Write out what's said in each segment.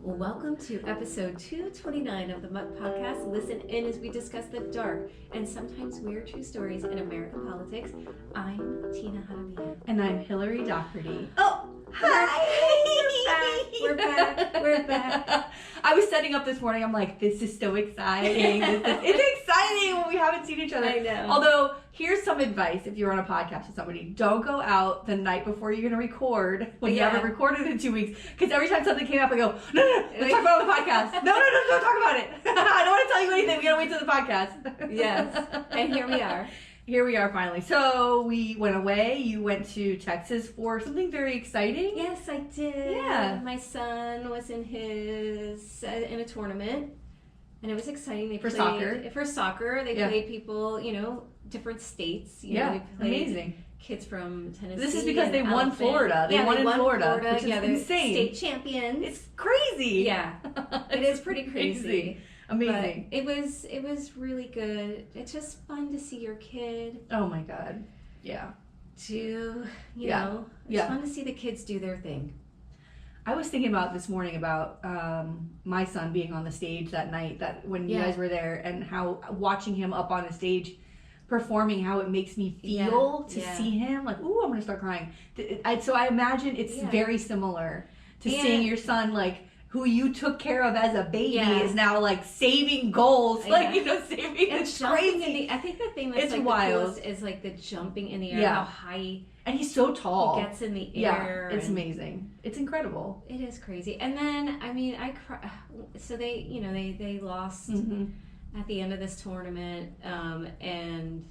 Welcome to episode 229 of the Muck Podcast. Listen in as we discuss the dark and sometimes weird true stories in American politics. I'm Tina Hadamia. And I'm Hillary Doherty. Oh, hi! We're back. I was setting up this morning. I'm like, this is so exciting. It's exciting when we haven't seen each other. I know. Although, here's some advice if you're on a podcast with somebody. Don't go out the night before you're going to record when you haven't recorded in 2 weeks. Because every time something came up, I go, no, let's talk about it on the podcast. No, don't talk about it. I don't want to tell you anything. We got to wait till the podcast. Yes. And here we are. Here we are finally. So we went away. You went to Texas for something very exciting. Yes, I did. Yeah. My son was in a tournament, and it was exciting. They For played soccer. For soccer. They played people, different states. We played amazing. Kids from Tennessee. This is because they won Alabama. Florida. They won in Florida, which is they're insane. State champions. It's crazy. Yeah, it is pretty crazy. Amazing. But it was really good. It's just fun to see your kid. Oh my God. Yeah. It's fun to see the kids do their thing. I was thinking about this morning about my son being on the stage that night, that when you guys were there, and how watching him up on a stage performing, how it makes me feel to see him like, ooh, I'm gonna start crying. So I imagine it's very similar to seeing your son, like, who you took care of as a baby is now like saving goals, saving. It's crazy. I think the thing that's like wild. the coolest is like the jumping in the air, how high. And he's so tall. He gets in the air. Yeah, it's amazing. It's incredible. It is crazy. And then, I cry. So they lost at the end of this tournament, and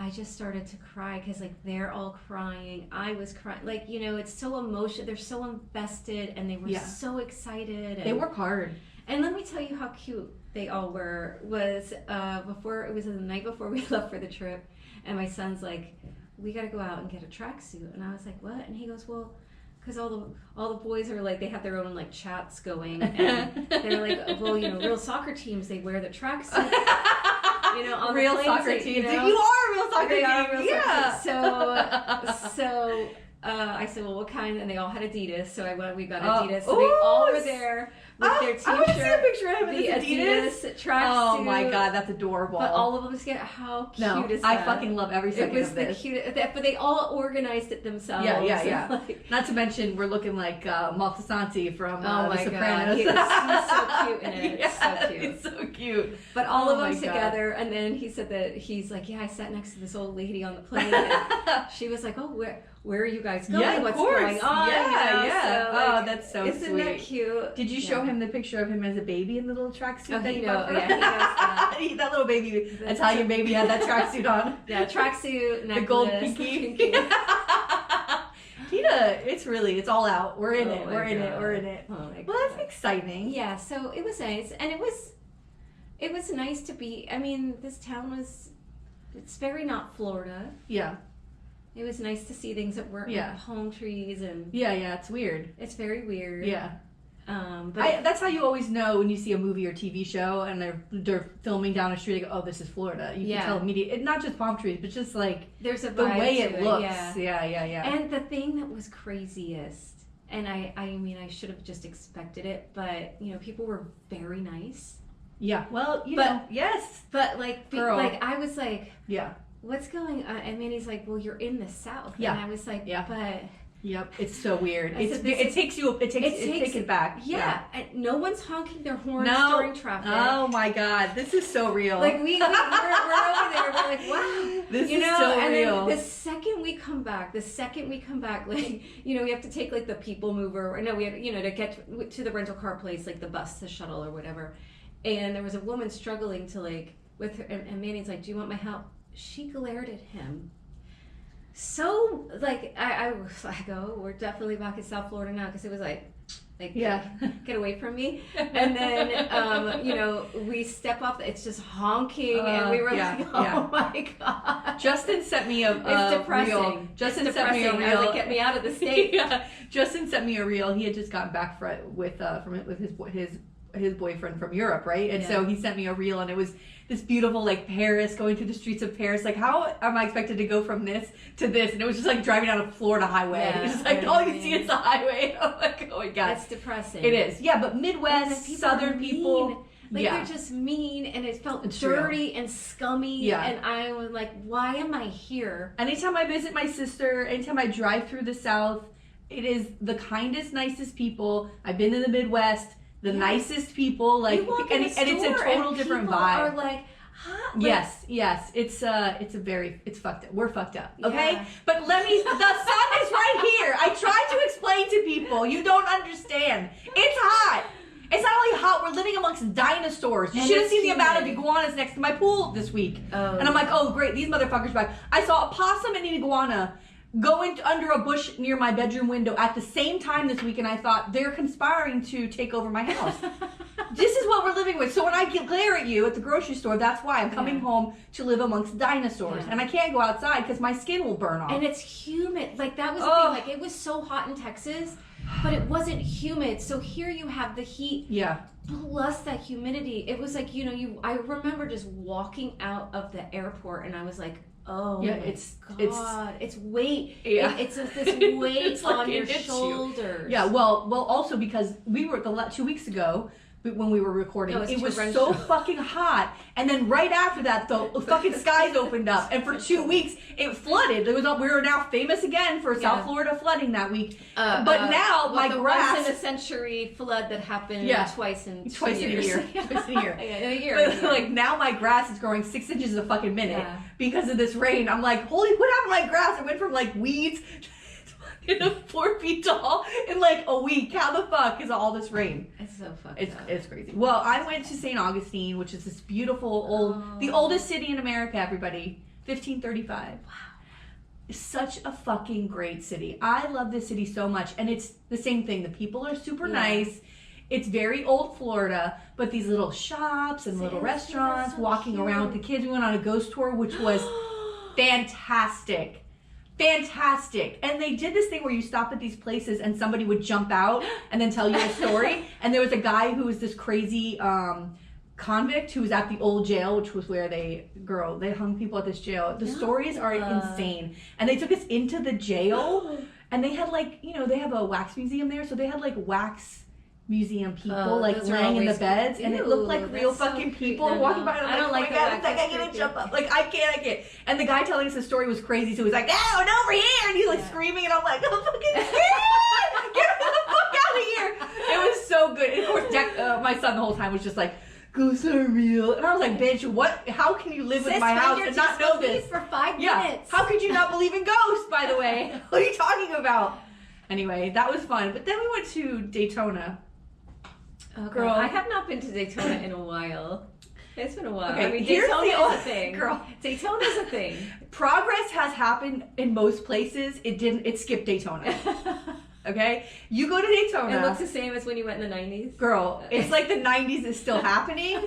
I just started to cry because they're all crying. I was crying. It's so emotional. They're so invested, and they were so excited. And they work hard. And let me tell you how cute they all were. Was the night before we left for the trip, and my son's like, we got to go out and get a tracksuit. And I was like, what? And he goes, well, because all the boys are like, they have their own like chats going, and they're like, well, real soccer teams, they wear the tracksuit. On real the soccer teams. You are a real soccer team. Yeah. So I said, well, what kind? And they all had Adidas. So we got Adidas. So they all were there with their t-shirt. I want to see a picture of him the Adidas tracksuit. Oh my God, that's adorable. But all of them just how cute is that? I fucking love every second of this. It was the cutest. But they all organized it themselves. Yeah. Not to mention, we're looking like Malfasanti from The Sopranos. He's so cute in it. It's so cute. It's so cute. But all of them together, and then he said that he's like, I sat next to this old lady on the plane, and she was like, oh, where are you guys going? Yeah, what's going on? Yeah. So, that's so isn't sweet. That cute? Did you show him the picture of him as a baby in the little tracksuit? Oh, he knows that. That little baby, Italian baby, had that tracksuit on. Yeah, tracksuit, necklace, the gold pinky. Tina, it's all out. We're in it. We're in it. Oh my God. Well, that's exciting. Yeah, so it was nice, and it was nice to be. This town it's very not Florida. Yeah. It was nice to see things that weren't like palm trees and it's weird. It's very weird. Yeah. But that's how you always know when you see a movie or TV show and they're filming down a street. They go, oh, this is Florida. You can tell immediately. Not just palm trees, but just like there's a the vibe way to it looks. Yeah. And the thing that was craziest, and I should have just expected it, but people were very nice. Yeah. Well, yes. But girl. I was like, yeah. What's going on? And Manny's like, well, you're in the South. Yeah. And I was like, but. Yep. It's so weird. It takes it back. Yeah. And no one's honking their horns during traffic. Oh my God. This is so real. Like we're over there. We're like, wow. This is so and real. Then the second we come back, like, we have to take like the people mover. Or no, we have, to get to the rental car place, like the bus, the shuttle or whatever. And there was a woman struggling to like, with her, and Manny's like, do you want my help? She glared at him. So, like, I was like, oh, we're definitely back in South Florida now, because it was like, get away from me. And then, we step up, it's just honking, and we were my God. Justin sent me a reel. Justin sent me a reel. I was like, get me out of the state. Justin sent me a reel. He had just gotten back from his his boyfriend from Europe, right? And so he sent me a reel, and it was this beautiful, like, Paris, going through the streets of Paris. Like, how am I expected to go from this to this? And it was just like driving down a Florida highway. Yeah, It's just like, all you see is the highway. I'm like, oh my God. That's depressing. It is. Yeah, but Midwest, Southern people. Like, they're just mean, and it felt It's dirty and scummy. Yeah. And I was like, why am I here? Anytime I visit my sister, anytime I drive through the South, it is the kindest, nicest people. I've been to the Midwest, the nicest people. Like, and it's a total different vibe. Are like, huh? Like, Yes. It's fucked up. We're fucked up. Okay? Yeah. But the sun is right here. I try to explain to people. You don't understand. It's hot. It's not only hot, we're living amongst dinosaurs. You should have seen the amount of iguanas next to my pool this week. Oh, and I'm like, oh great, these motherfuckers back. I saw a possum and an iguana going under a bush near my bedroom window at the same time this week, and I thought, they're conspiring to take over my house. This is what we're living with. So when I glare at you at the grocery store, that's why I'm coming home to live amongst dinosaurs. And I can't go outside because my skin will burn off. And it's humid. Like, that was the thing. Like, it was so hot in Texas, but it wasn't humid. So here you have the heat. Yeah. Plus that humidity. It was like, I remember just walking out of the airport, and I was like, oh yeah, God, it's weight. Yeah. It's just this weight It's like on your it hits shoulders. You. Yeah, well, also because we were 2 weeks ago when we were recording, it was so fucking hot, and then right after that, the fucking skies opened up, and for 2 weeks it flooded. We were now famous again for South Florida flooding that week. But now my grass, once in a century flood that happened twice in a year. Twice in a year. In a year. But, like, now my grass is growing 6 inches a fucking minute because of this rain. I'm like, holy, what happened to my grass? It went from like weeds to 4 feet tall in like a week. How the fuck is all this rain? It's so fucked up. It's crazy. Well, I went to St. Augustine, which is this beautiful the oldest city in America, everybody. 1535. Wow. It's such a fucking great city. I love this city so much. And it's the same thing. The people are super nice. It's very old Florida, but these little shops and little restaurants, walking around with the kids. We went on a ghost tour, which was fantastic. And they did this thing where you stop at these places and somebody would jump out and then tell you a story. And there was a guy who was this crazy convict who was at the old jail, which was where they hung people at this jail. The stories are insane. And they took us into the jail, and they had, like, they have a wax museum there, so they had like wax museum people laying in the beds, and it looked like real fucking people walking by. I don't like that. I can't jump up. Like, I can't. And the guy telling us the story was crazy, so he's like, no, over here, and he's like screaming, and I'm like, I'm fucking scared. Get the fuck out of here. It was so good. And of course, my son the whole time was just like, ghosts are real. And I was like, bitch, what? How can you live with my house and not know this? For 5 minutes. How could you not believe in ghosts, by the way? What are you talking about? Anyway, that was fun. But then we went to Daytona. Oh, girl, I have not been to Daytona in a while. It's been a while. Okay, I mean, Daytona is a thing. Girl, Daytona's a thing. Progress has happened in most places. It skipped Daytona. Okay? You go to Daytona. It looks the same as when you went in the 90s. Girl, it's like the 90s is still happening.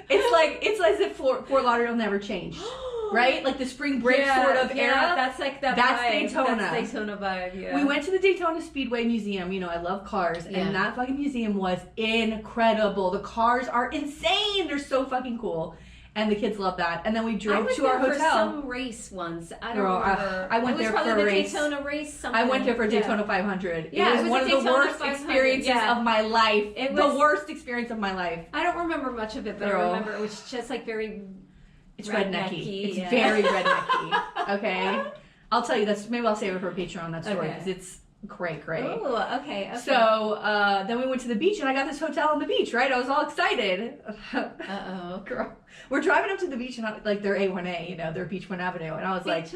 It's as if Fort Lauderdale never changed. Right? Like the spring break sort of era. That's like that's vibe. Daytona. That's Daytona vibe, yeah. We went to the Daytona Speedway Museum. I love cars. And that fucking museum was incredible. The cars are insane. They're so fucking cool. And the kids love that. And then we drove to our hotel. For some race once. I don't remember. I went there for a race. Daytona race. I went there for Daytona 500. Yeah, it was one of the worst experiences of my life. It was the worst experience of my life. I don't remember much of it, but I remember it was just like very. It's rednecky. It's very rednecky. Okay, I'll tell you. Maybe I'll save it for Patreon. That story because it's great. Oh, okay. So then we went to the beach, and I got this hotel on the beach. Right, I was all excited. Girl. We're driving up to the beach, and they're A1A, they're Beach 1 Avenue, and I was like,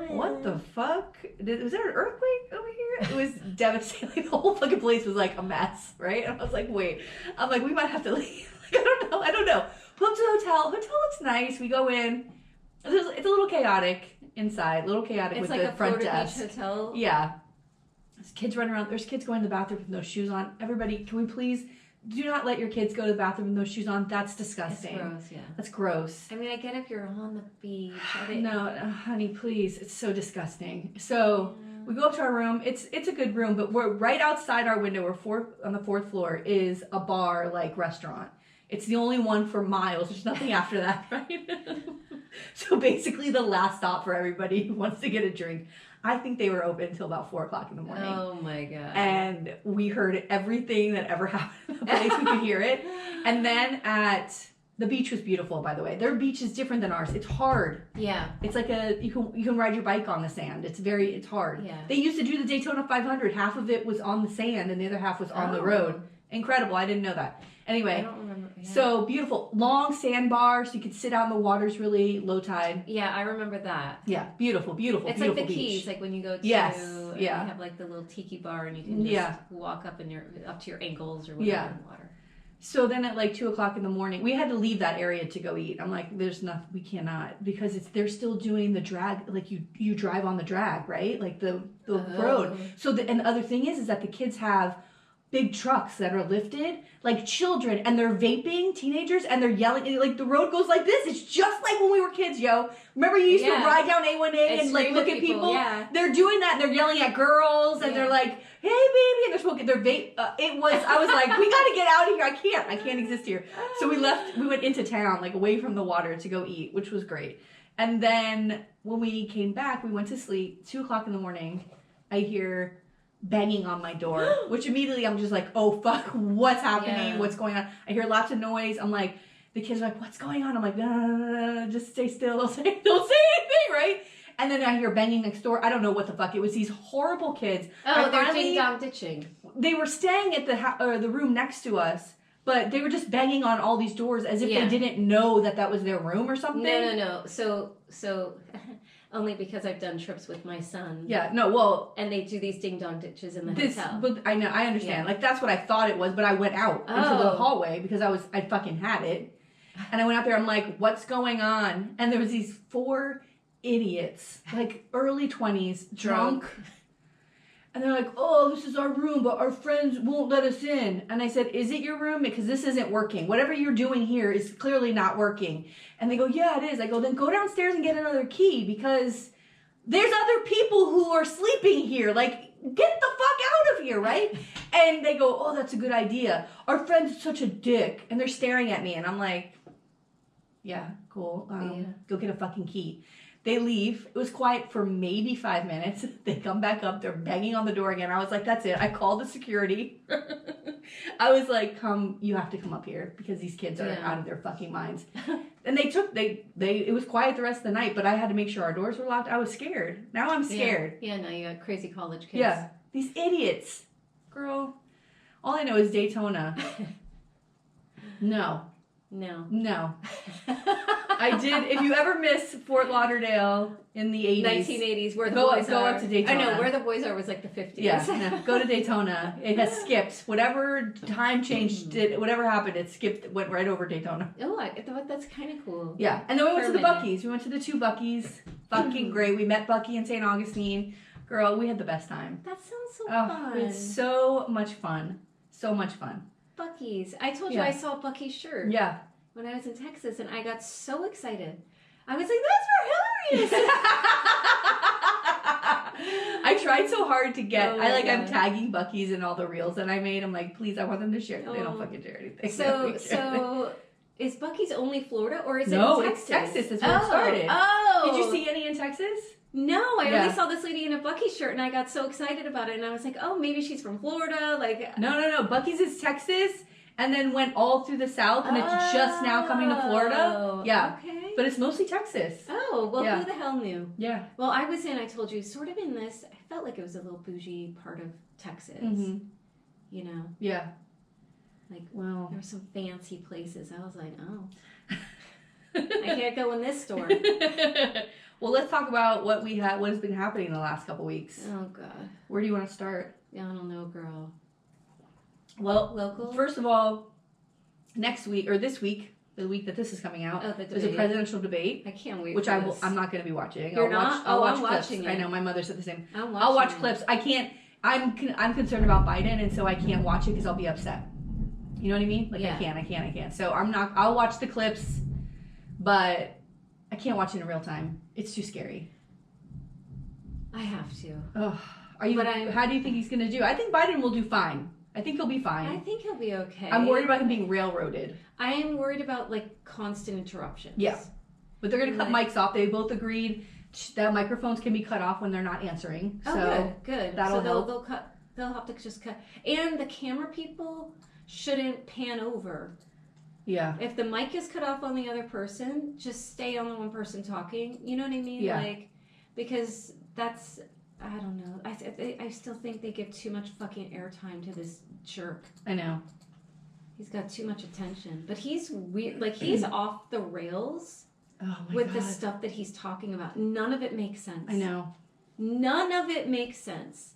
what the fuck? Was there an earthquake over here? It was devastating. The whole fucking place was like a mess, right? And I was like, wait. I'm like, we might have to leave. I don't know. Pull up to the hotel. Hotel looks nice. We go in. It's a little chaotic inside. A little chaotic with the front desk. It's like a Florida Beach hotel. Yeah. There's kids running around. There's kids going to the bathroom with no shoes on. Everybody, can we please do not let your kids go to the bathroom with no shoes on? That's disgusting. It's gross, yeah. That's gross. I mean, I get if you're on the beach. No, honey, please. It's so disgusting. So We go up to our room. It's a good room, but we're right outside our window. We're on the 4th floor is a bar like restaurant. It's the only one for miles. There's nothing after that, right? So basically the last stop for everybody who wants to get a drink. I think they were open until about 4 o'clock in the morning. Oh my God. And we heard everything that ever happened in the place. We could hear it. And then the beach was beautiful, by the way. Their beach is different than ours. It's hard. Yeah. It's like you can ride your bike on the sand. It's hard. Yeah. They used to do the Daytona 500. Half of it was on the sand and the other half was on the road. Incredible. I didn't know that. Anyway. I don't remember. Yeah. So beautiful. Long sandbar so you could sit out in the water's really low tide. Yeah, I remember that. Yeah. Beautiful, beautiful, it's beautiful like the beach. Keys, like when you go to You have like the little tiki bar and you can just walk up up to your ankles or whatever in the water. So then at like 2 o'clock in the morning, we had to leave that area to go eat. I'm like, there's nothing, we cannot, because they're still doing the drag, like you drive on the drag, right? Like the road. So and the other thing is that the kids have big trucks that are lifted, like children, and they're vaping, teenagers, and they're yelling, and like the road goes like this. It's just like when we were kids, yo. Remember you used to ride down A1A and like look at people? Yeah. They're doing that, and they're yelling at girls, and they're like, hey baby, and they're smoking their vape. I was like, we gotta get out of here. I can't exist here. So we went into town, like away from the water to go eat, which was great. And then when we came back, we went to sleep, 2 o'clock in the morning, I hear banging on my door, which immediately I'm just like, oh fuck, what's happening? What's going on? I hear lots of noise. I'm like, the kids are like, what's going on? I'm like, no, just stay still. Don't say anything, right? And then I hear banging next door. I don't know what the fuck. It was these horrible kids. Oh, they're ding-dong ditching. They were staying at the room next to us, but they were just banging on all these doors as if they didn't know that was their room or something. No. So only because I've done trips with my son. Yeah, no, well... And they do these ding-dong ditches in the hotel. But I know, I understand. Like, that's what I thought it was, but I went out into the hallway because I fucking had it. And I went out there, I'm like, what's going on? And there was these 4 idiots, like early 20s, drunk. And they're like, oh, this is our room, but our friends won't let us in. And I said, is it your room? Because this isn't working. Whatever you're doing here is clearly not working. And they go, yeah, it is. I go, then go downstairs and get another key because there's other people who are sleeping here. Like, get the fuck out of here, right? And they go, oh, that's a good idea. Our friend's such a dick. And they're staring at me. And I'm like, yeah, cool. Go get a fucking key. They leave. It was quiet for maybe 5 minutes. They come back up. They're banging on the door again. I was like, that's it. I called the security. I was like, you have to come up here because these kids are out of their fucking minds. And it was quiet the rest of the night, but I had to make sure our doors were locked. I was scared. Now I'm scared. Yeah, now you got crazy college kids. Yeah. These idiots. Girl, all I know is Daytona. No. I did. If you ever miss Fort Lauderdale in the 80s. 1980s, where the boys are. Go up to Daytona. I know, where the boys are was like the 50s. Yeah, no, go to Daytona. It has skipped. Whatever time change whatever happened, it skipped, went right over Daytona. Oh, that's kind of cool. Yeah, and then we went to the Buc-ees. We went to the 2 Buc-ees. Fucking great. We met Buc-ee in St. Augustine. Girl, we had the best time. That sounds so fun. It's so much fun. So much fun. Buc-ees. I told you I saw a Buc-ee's shirt. Yeah. When I was in Texas, and I got so excited. I was like, that's where Hillary is. I tried so hard to get, I'm tagging Buc-ees in all the reels that I made. I'm like, please, I want them to share. They don't fucking share anything. So is Buc-ee's only Florida, or is it in Texas? Texas? No, it's Texas. That's where it started. Oh. Did you see any in Texas? No, I only saw this lady in a Buc-ee's shirt, and I got so excited about it, and I was like, oh, maybe she's from Florida. Like, No. Buc-ee's is Texas, and then went all through the South, and it's just now coming to Florida. Yeah. Okay. But it's mostly Texas. Oh, well, who the hell knew? Yeah. Well, I told you, sort of in this, I felt like it was a little bougie part of Texas. Mm-hmm. You know? Yeah. Like, well, there were some fancy places. I was like, oh. I can't go in this store. Well, let's talk about what has been happening in the last couple weeks. Oh, God. Where do you want to start? I don't know, girl. Well, local? First of all, next week, or this week, the week that this is coming out, there's a presidential debate. I can't wait which for I'm not going to be watching. You're not? I'll watch I'm clips. watching it. I know, my mother said the same. I'll watch clips. I can't, I'm concerned about Biden, and so I can't watch it because I'll be upset. You know what I mean? Like, I can't. So I'll watch the clips, but I can't watch it in real time. It's too scary. I have to. Ugh. How do you think he's going to do? I think Biden will do fine. I think he'll be fine. I think he'll be okay. I'm worried about him being railroaded. I am worried about like constant interruptions. Yeah. But they're going to cut mics off. They both agreed that microphones can be cut off when they're not answering. Oh, so good. That'll help. They'll cut. They'll have to just cut. And the camera people shouldn't pan over. Yeah. If the mic is cut off on the other person, just stay on the one person talking. You know what I mean? Yeah. Like, because that's, I don't know. I still think they give too much fucking airtime to this jerk. I know. He's got too much attention. But he's weird. Like, he's off the rails with the stuff that he's talking about. None of it makes sense. I know. None of it makes sense.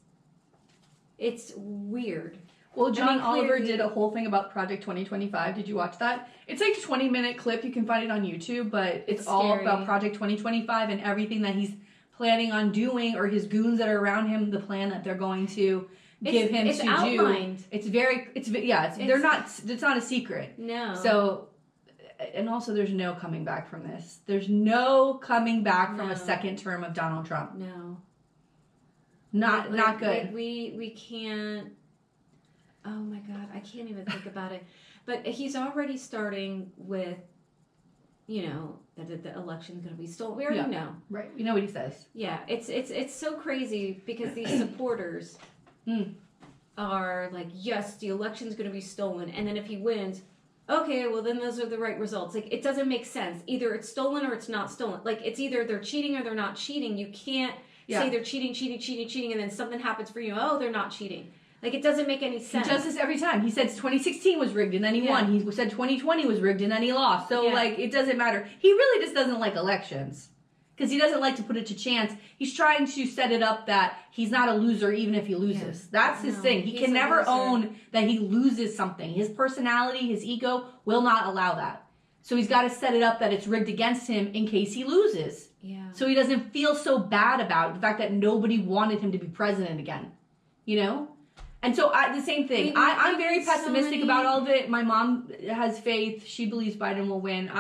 It's weird. Well, John Oliver did a whole thing about Project 2025. Did you watch that? It's like a 20-minute clip. You can find it on YouTube, but it's all about Project 2025 and everything that he's planning on doing, or his goons that are around him, the plan that they're going to give him to outlined. Do. It's not a secret. No. So, and also there's no coming back from this. There's no coming back from a second term of Donald Trump. No. Not good. Like we can't. Oh my God, I can't even think about it. But he's already starting with, that the election's going to be stolen. We already know. Right. We know what he says. Yeah, it's so crazy because these supporters are like, yes, the election's going to be stolen, and then if he wins, okay, well then those are the right results. Like, it doesn't make sense. Either it's stolen or it's not stolen. Like, it's either they're cheating or they're not cheating. You can't say they're cheating, and then something happens for you. Oh, they're not cheating. Like, it doesn't make any sense. He does this every time. He said 2016 was rigged, and then he won. He said 2020 was rigged, and then he lost. So, like, it doesn't matter. He really just doesn't like elections. Because he doesn't like to put it to chance. He's trying to set it up that he's not a loser even if he loses. That's his thing. He can never own that he loses something. His personality, his ego will not allow that. So he's got to set it up that it's rigged against him in case he loses. Yeah. So he doesn't feel so bad about the fact that nobody wanted him to be president again. And so the same thing. I'm very pessimistic about all of it. My mom has faith. She believes Biden will win.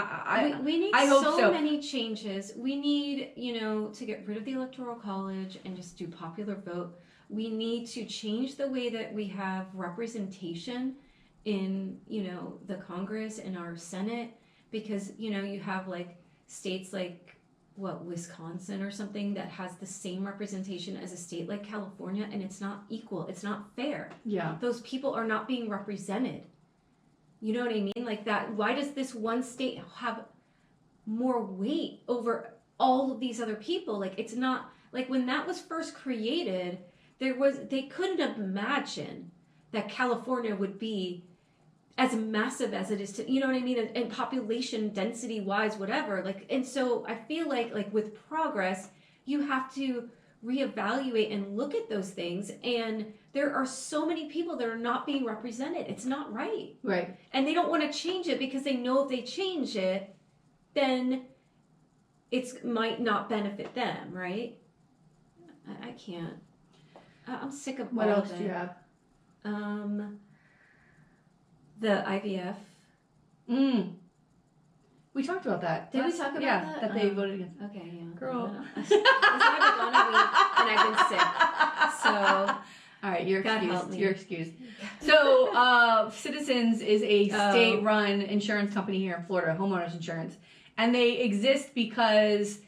We need I hope so many changes. We need, to get rid of the Electoral College and just do popular vote. We need to change the way that we have representation in, the Congress and our Senate, because, you have like states like Wisconsin or something that has the same representation as a state like California, and it's not equal. It's not fair. Yeah. Those people are not being represented. You know what I mean? Like that. Why does this one state have more weight over all of these other people? Like, it's not like when that was first created, they couldn't imagine that California would be as massive as it is to, you know what I mean? And population density wise, whatever. Like, and so I feel like with progress, you have to reevaluate and look at those things. And there are so many people that are not being represented. It's not right. Right. And they don't want to change it because they know if they change it, then it might not benefit them, right? I can't. I'm sick of what all else of it. do you have? The IVF. We talked about that. Did we talk about that? That they voted against. Okay, yeah. Girl. It's only been a week and I've been sick. So, all right, you're God excused. help me. You're excused. So, Citizens is a state-run insurance company here in Florida, homeowners insurance, and they exist because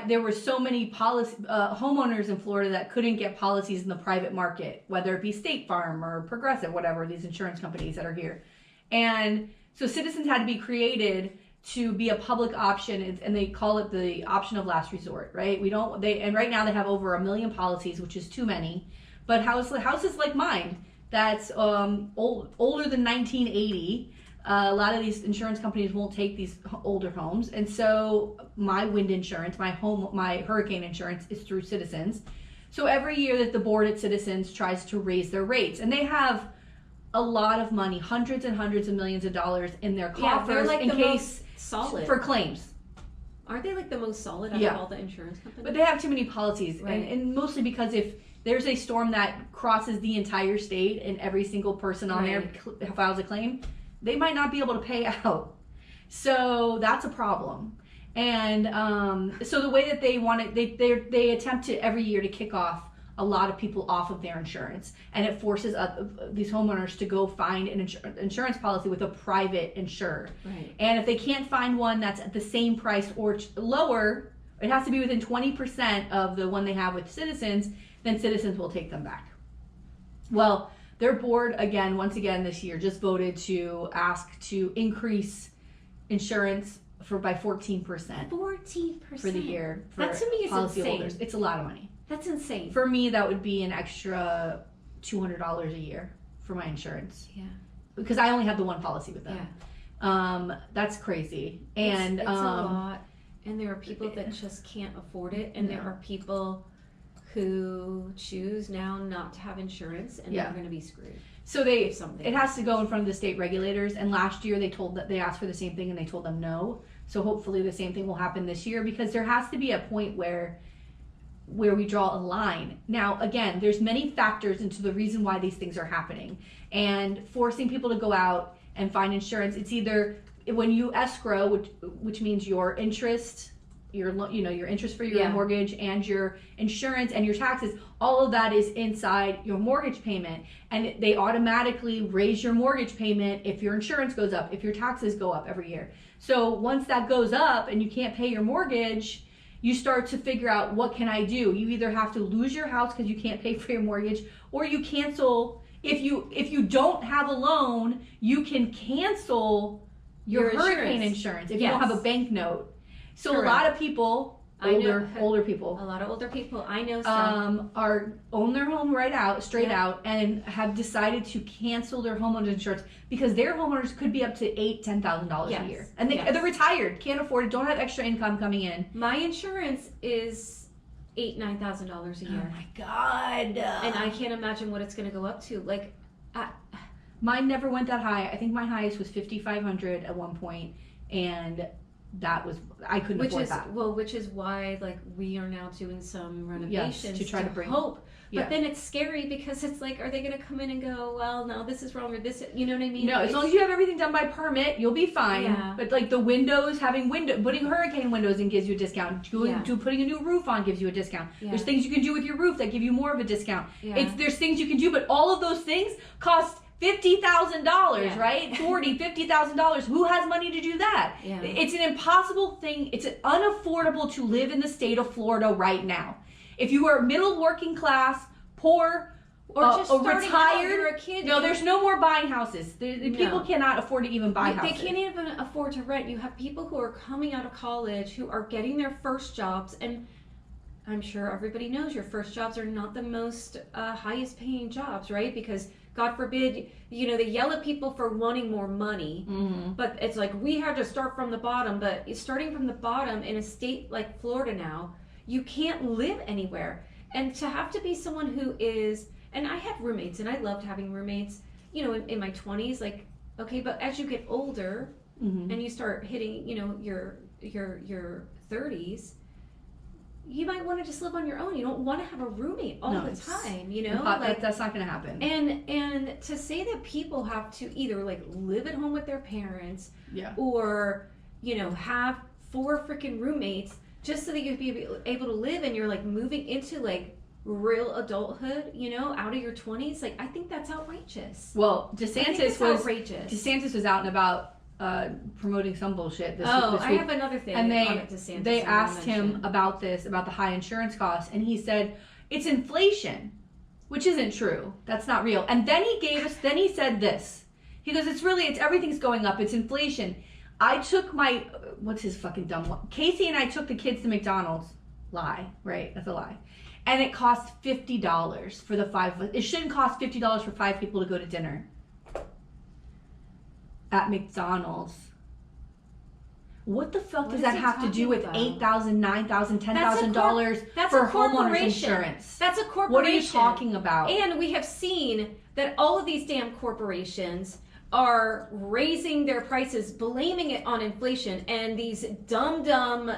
there were so many homeowners in Florida that couldn't get policies in the private market, whether it be State Farm or Progressive, whatever, these insurance companies that are here. And so Citizens had to be created to be a public option, and they call it the option of last resort, right? And right now they have over 1 million policies, which is too many. But houses like mine, that's older than 1980, a lot of these insurance companies won't take these older homes, and so my wind insurance, my hurricane insurance is through Citizens. So every year that the board at Citizens tries to raise their rates, and they have a lot of money, hundreds and hundreds of millions of dollars in their coffers in case solid for claims. Aren't they like the most solid out of all the insurance companies? But they have too many policies, right. and mostly because if there's a storm that crosses the entire state and every single person on there files a claim, they might not be able to pay out. So that's a problem. And so the way that they want it, they attempt to every year to kick off a lot of people off of their insurance, and it forces these homeowners to go find an insurance policy with a private insurer. Right. And if they can't find one that's at the same price or lower, it has to be within 20% of the one they have with Citizens, then Citizens will take them back. Well, their board, once again this year, just voted to ask to increase insurance by 14%. 14% for the year. For that to me is insane. Holders. It's a lot of money. That's insane. For me, that would be an extra $200 a year for my insurance. Yeah. Because I only have the one policy with them. Yeah. That's crazy. And it's a lot. And there are people that just can't afford it. And there are people who choose now not to have insurance, and they're going to be screwed. So it has to go in front of the state regulators. And last year they asked for the same thing, and they told them no. So hopefully the same thing will happen this year, because there has to be a point where we draw a line. Now, again, there's many factors into the reason why these things are happening, and forcing people to go out and find insurance. It's either when you escrow, which means your interest, your interest for your mortgage and your insurance and your taxes, all of that is inside your mortgage payment, and they automatically raise your mortgage payment if your insurance goes up, if your taxes go up every year. So once that goes up and you can't pay your mortgage, you start to figure out, what can I do? You either have to lose your house because you can't pay for your mortgage, or you cancel. If you don't have a loan, you can cancel your hurricane insurance if you don't have a bank note. So correct. A lot of people, older people, a lot of older people I know some own their home straight out, and have decided to cancel their homeowners insurance because their homeowners could be up to $8,000-$10,000 a year, and they're retired, can't afford it, don't have extra income coming in. My insurance is $8,000-$9,000 a year. Oh my God! And I can't imagine what it's going to go up to. Like, mine never went that high. I think my highest was $5,500 at one point, and that was, I couldn't afford that. Well, which is why, like, we are now doing some renovations to try to bring hope. But then it's scary because it's like, are they going to come in and go, well, no, this is wrong, or this, you know what I mean? No, as long as you have everything done by permit, you'll be fine. Yeah. But like the windows, putting hurricane windows in gives you a discount. Putting a new roof on gives you a discount. Yeah. There's things you can do with your roof that give you more of a discount. Yeah. There's things you can do, but all of those things cost $50,000, right? $50,000. Who has money to do that? Yeah. It's an impossible thing. It's unaffordable to live in the state of Florida right now. If you are middle working class, poor, or just retired, you're a kid. No, there's no more buying houses. People cannot afford to even buy houses. They can't even afford to rent. You have people who are coming out of college who are getting their first jobs, and I'm sure everybody knows your first jobs are not the most highest paying jobs, right? Because God forbid, they yell at people for wanting more money, but it's like, we have to start from the bottom. But starting from the bottom in a state like Florida now, you can't live anywhere. And to have to be someone who is, and I had roommates, and I loved having roommates, in my 20s, like, okay, but as you get older and you start hitting, your 30s, you might want to just live on your own. You don't want to have a roommate all the time, that's not going to happen. And to say that people have to either like live at home with their parents, or have 4 freaking roommates just so that you'd be able to live, and you're like moving into like real adulthood, out of your 20s. Like, I think that's outrageous. Well, DeSantis was out and about promoting some bullshit this week. I have another thing. And they asked him about the high insurance costs, and he said it's inflation, which isn't true. That's not real. And then he said this. He goes, it's everything's going up. It's inflation. I took what's his fucking dumb one? Casey and I took the kids to McDonald's. Lie, right? That's a lie. And it cost $50 for the 5. It shouldn't cost $50 for 5 people to go to dinner at McDonald's. What the fuck does that have to do with $8,000, $9,000, $10,000 for homeowners insurance? That's a corporation. What are you talking about? And we have seen that all of these damn corporations are raising their prices, blaming it on inflation, and these dumb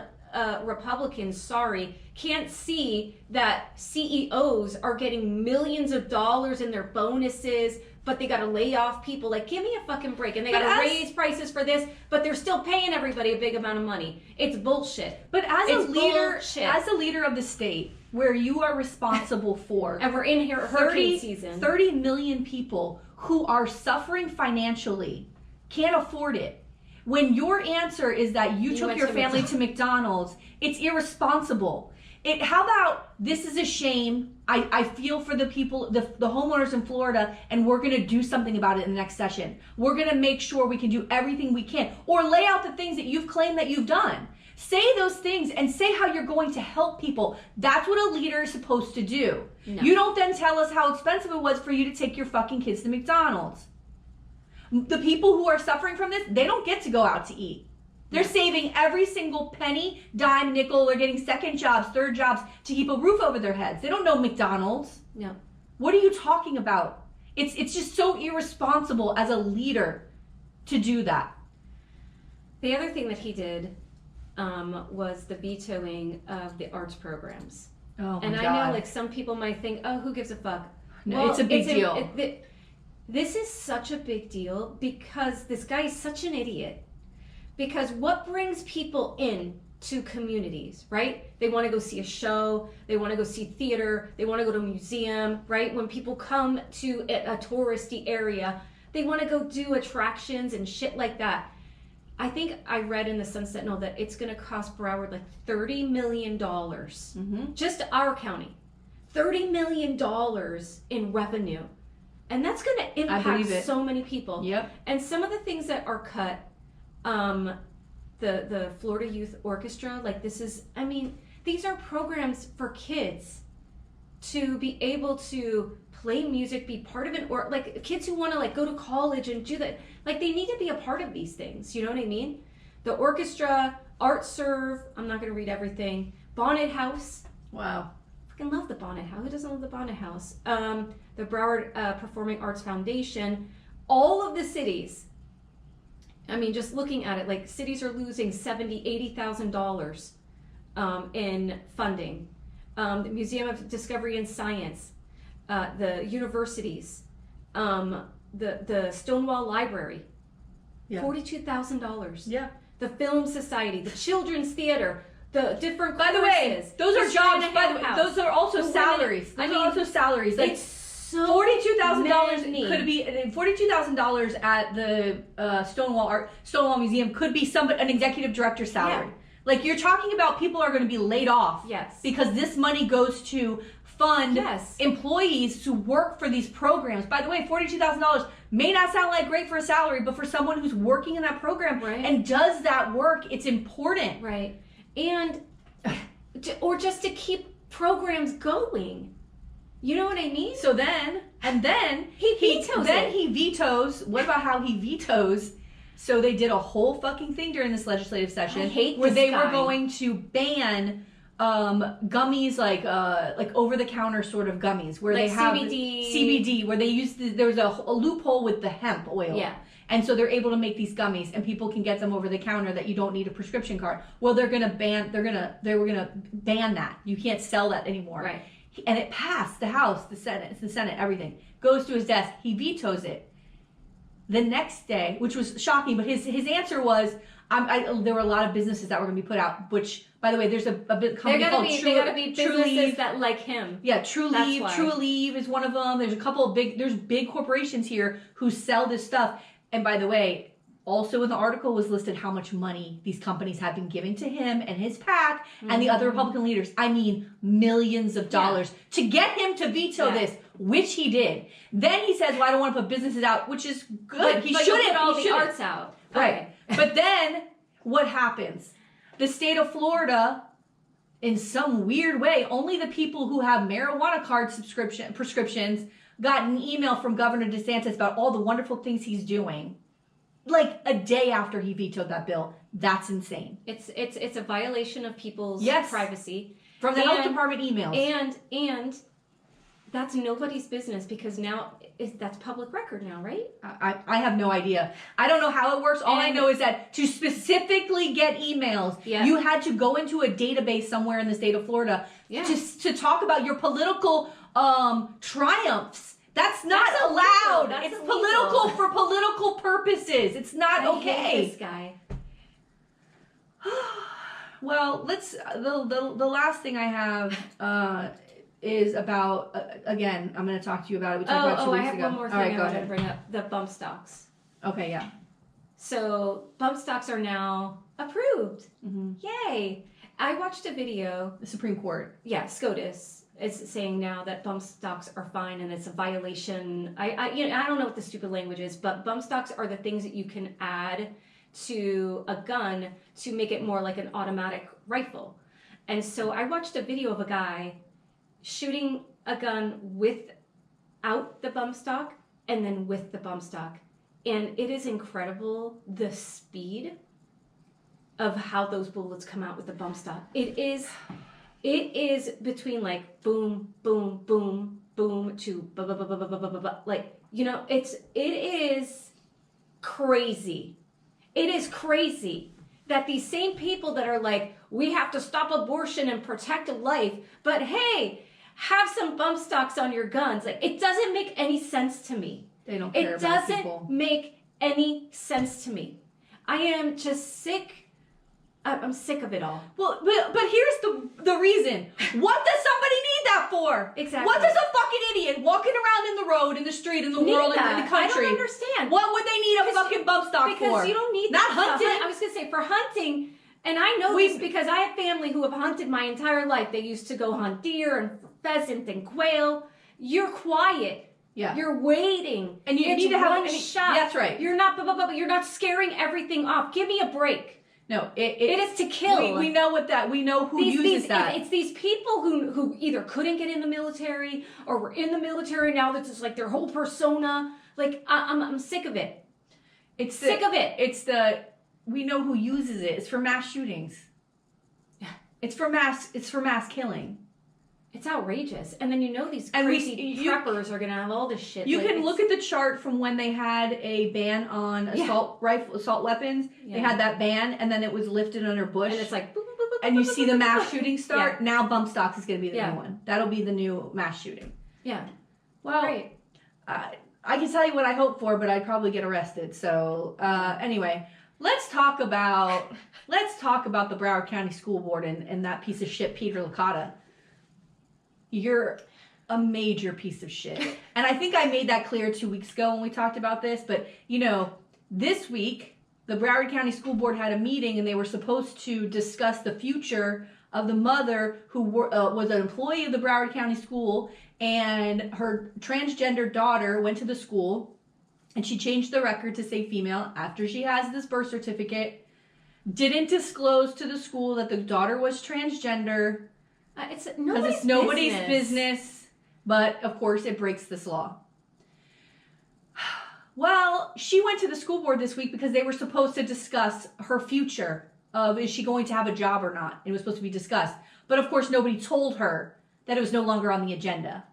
Republicans, sorry, can't see that CEOs are getting millions of dollars in their bonuses, but they got to lay off people. Like, give me a fucking break. And they got to raise prices for this, but they're still paying everybody a big amount of money. It's bullshit. But as a leader of the state, where you are responsible for, and we're in here hurricane season, 30 million people who are suffering financially, can't afford it. When your answer is that you took your family to McDonald's, it's irresponsible. How about, this is a shame. I feel for the people, the homeowners in Florida, and we're going to do something about it in the next session. We're going to make sure we can do everything we can. Or lay out the things that you've claimed that you've done. Say those things and say how you're going to help people. That's what a leader is supposed to do. No. You don't then tell us how expensive it was for you to take your fucking kids to McDonald's. The people who are suffering from this, they don't get to go out to eat. They're saving every single penny, dime, nickel. They're getting second jobs, third jobs to keep a roof over their heads. They don't know McDonald's. No. What are you talking about? It's just so irresponsible as a leader to do that. The other thing that he did was the vetoing of the arts programs. Oh my and God. I know, like, some people might think, oh, who gives a fuck? No, well, it's a big deal. This is such a big deal because this guy is such an idiot. Because what brings people in to communities, right? They want to go see a show, they want to go see theater, they want to go to a museum, right? When people come to a touristy area, they want to go do attractions and shit like that. I think I read in the Sun Sentinel that it's going to cost Broward like $30 million. Mm-hmm. Just our county. $30 million in revenue. And that's going to impact so many people. Yep. And some of the things that are cut, the Florida Youth Orchestra, like this is, I mean, these are programs for kids to be able to play music, be part of it, or like kids who want to like go to college and do that. Like they need to be a part of these things. You know what I mean? The orchestra, Art Serve, I'm not going to read everything. Bonnet House. Wow. Fucking love the Bonnet House. Who doesn't love the Bonnet House? The Broward Performing Arts Foundation. All of the cities, I mean, just looking at it, like cities are losing $70,000, $80,000 in funding. The Museum of Discovery and Science, the universities, the Stonewall Library, $42,000. Yeah. The Film Society, the Children's Theater, the different courses. By the way, those are jobs. By the way, those are also salaries. Those are also salaries. Like so $42,000 could be $42,000 at the Stonewall Museum could be an executive director's salary. Yeah. Like you're talking about people are going to be laid off. Yes. Because this money goes to fund employees to work for these programs. By the way, $42,000 may not sound like great for a salary, but for someone who's working in that program and does that work, it's important. Right. And, or just to keep programs going. You know what I mean? So then he vetoes. What about how he vetoes? So they did a whole fucking thing during this legislative session where they were going to ban gummies like over the counter sort of gummies where like they have CBD where they use there was a loophole with the hemp oil. Yeah. And so they're able to make these gummies and people can get them over the counter that you don't need a prescription card. Well, they were going to ban that. You can't sell that anymore. Right. And it passed the House, the Senate, everything. Goes to his desk. He vetoes it. The next day, which was shocking, but his answer was, there were a lot of businesses that were going to be put out, which, by the way, there's a big company called They got to be businesses that like him. Yeah, True Leave is one of them. There's a couple of big corporations here who sell this stuff. And by the way, also in the article was listed how much money these companies have been giving to him and his PAC and the other Republican leaders. I mean, millions of dollars to get him to veto this, which he did. Then he says, well, I don't want to put businesses out, which is good. But he shouldn't put all the arts out. Right. Okay. But then what happens? The state of Florida, in some weird way, only the people who have marijuana card prescriptions got an email from Governor DeSantis about all the wonderful things he's doing. Like a day after he vetoed that bill. That's insane. It's a violation of people's privacy. From the health department emails. And That's nobody's business because now that's public record now, right? I have no idea. I don't know how it works. All I know is that to specifically get emails, you had to go into a database somewhere in the state of Florida to talk about your political triumphs. That's not allowed. It's illegal. Political for political purposes. It's not okay. I hate this guy. Well, let's. The last thing I have is about again. I'm going to talk to you about it. We talked about 2 weeks ago. I have one more thing I wanted to bring up: the bump stocks. Okay, yeah. So bump stocks are now approved. Mm-hmm. Yay! I watched a video. The Supreme Court. Yeah, SCOTUS is saying now that bump stocks are fine and it's a violation. I don't know what the stupid language is, but bump stocks are the things that you can add to a gun to make it more like an automatic rifle. And so I watched a video of a guy shooting a gun without the bump stock and then with the bump stock. And it is incredible the speed of how those bullets come out with the bump stock. It is between like boom, boom, boom, boom to ba ba ba ba ba ba ba ba. Like, it is crazy. It is crazy that these same people that are like, we have to stop abortion and protect life, but hey, have some bump stocks on your guns. Like, it doesn't make any sense to me. They don't care about people. It doesn't make any sense to me. I am just sick. I'm sick of it all. Well, but here's the reason. What does somebody need that for? Exactly. What does a fucking idiot walking around in the road, in the street, in the world, in the country? I don't understand. What would they need a fucking bump stock for? Because you don't need not that hunting. I was gonna say for hunting, and I know this because I have family who have hunted my entire life. They used to go hunt deer and pheasant and quail. You're quiet. Yeah. You're waiting. And you need to have one shot. That's right. You're not you're not scaring everything off. Give me a break. No, it is to kill. We know what that. We know who uses that. It's these people who either couldn't get in the military or were in the military now. That's just like their whole persona. Like I'm sick of it. Sick of it. We know who uses it. It's for mass shootings. Yeah. It's for mass killing. It's outrageous. And then these crazy preppers are gonna have all this shit. You can look at the chart from when they had a ban on assault weapons. Yeah. They had that ban, and then it was lifted under Bush. And it's like, boop, boop, boop, and you see the mass shooting start. Yeah. Now bump stocks is going to be the new one. That'll be the new mass shooting. Yeah. Well, great. I can tell you what I hope for, but I'd probably get arrested. So anyway, let's talk about the Broward County School Board and that piece of shit, Peter Licata. You're a major piece of shit. And I think I made that clear 2 weeks ago when we talked about this. But, this week, the Broward County School Board had a meeting and they were supposed to discuss the future of the mother who was an employee of the Broward County School, and her transgender daughter went to the school and she changed the record to say female after she has this birth certificate, didn't disclose to the school that the daughter was transgender. It's nobody's business, but of course it breaks this law. Well, she went to the school board this week because they were supposed to discuss her future of is she going to have a job or not. It was supposed to be discussed. But of course nobody told her that it was no longer on the agenda.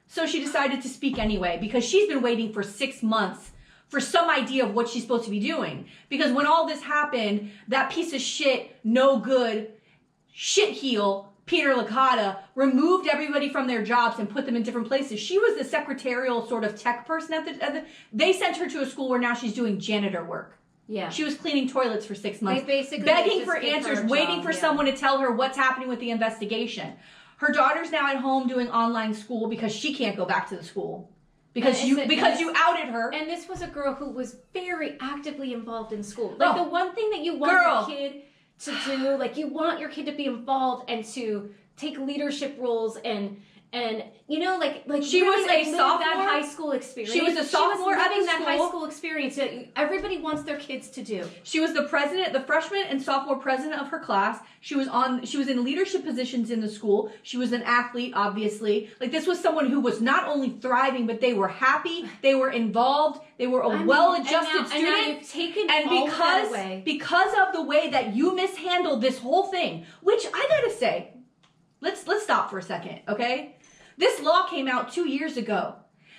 So she decided to speak anyway because she's been waiting for 6 months for some idea of what she's supposed to be doing. Because when all this happened, that piece of shit, no good, shit heel, Peter Licata, removed everybody from their jobs and put them in different places. She was the secretarial sort of tech person at the they sent her to a school where now she's doing janitor work. Yeah. She was cleaning toilets for 6 months. They basically begging for answers, waiting for someone to tell her what's happening with the investigation. Her daughter's now at home doing online school because she can't go back to the school. Because you outed her. And this was a girl who was very actively involved in school. Like the one thing that you want your kid to do, like you want your kid to be involved and to take leadership roles and like she really, was a sophomore. That high school experience. She was a sophomore at living that school. high school experience that everybody wants their kids to do. She was the freshman and sophomore president of her class. She was in leadership positions in the school. She was an athlete, obviously. Like this was someone who was not only thriving, but they were happy, they were involved, they were a well-adjusted student. And now you've taken all that away. Because of the way that you mishandled this whole thing, which I gotta say, let's stop for a second, okay? This law came out 2 years ago.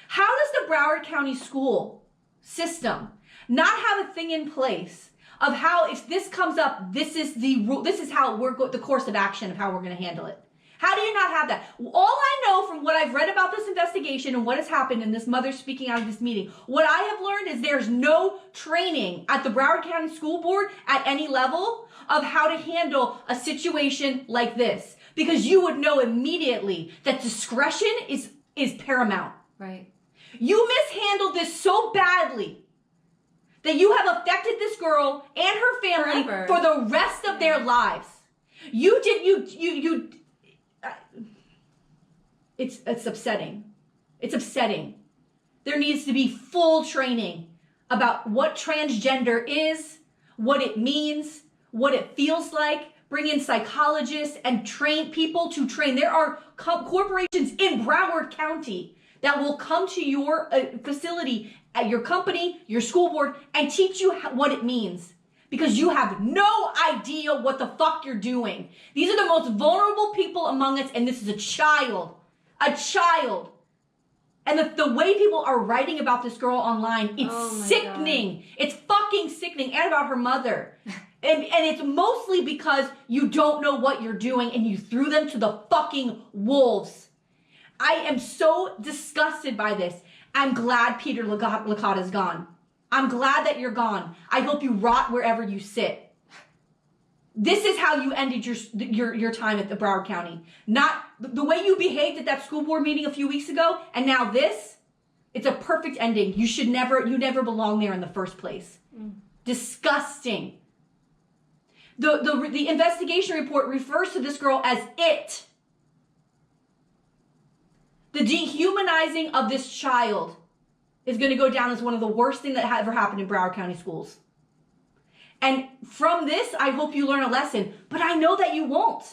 How does the Broward County school system not have a thing in place of how, if this comes up, this is the rule, this is how the course of action of how we're going to handle it? How do you not have that? All I know from what I've read about this investigation and what has happened in this mother speaking out of this meeting, what I have learned is there's no training at the Broward County School Board at any level of how to handle a situation like this. Because you would know immediately that discretion is paramount. Right. You mishandled this so badly that you have affected this girl and her family Forever. for the rest of their lives. It's upsetting. It's upsetting. There needs to be full training about what transgender is, what it means, what it feels like. Bring in psychologists and train people to train. There are corporations in Broward County that will come to your facility at your company, your school board, and teach you what it means. Because you have no idea what the fuck you're doing. These are the most vulnerable people among us, and this is a child. A child. And the way people are writing about this girl online, it's sickening. God. It's fucking sickening. And about her mother. And it's mostly because you don't know what you're doing and you threw them to the fucking wolves. I am so disgusted by this. I'm glad Peter Licata's gone. I'm glad that you're gone. I hope you rot wherever you sit. This is how you ended your time at the Broward County. Not the way you behaved at that school board meeting a few weeks ago, and now this. It's a perfect ending. You never belong there in the first place. Disgusting. The investigation report refers to this girl as it. The dehumanizing of this child is going to go down as one of the worst things that ever happened in Broward County schools. And from this, I hope you learn a lesson, but I know that you won't.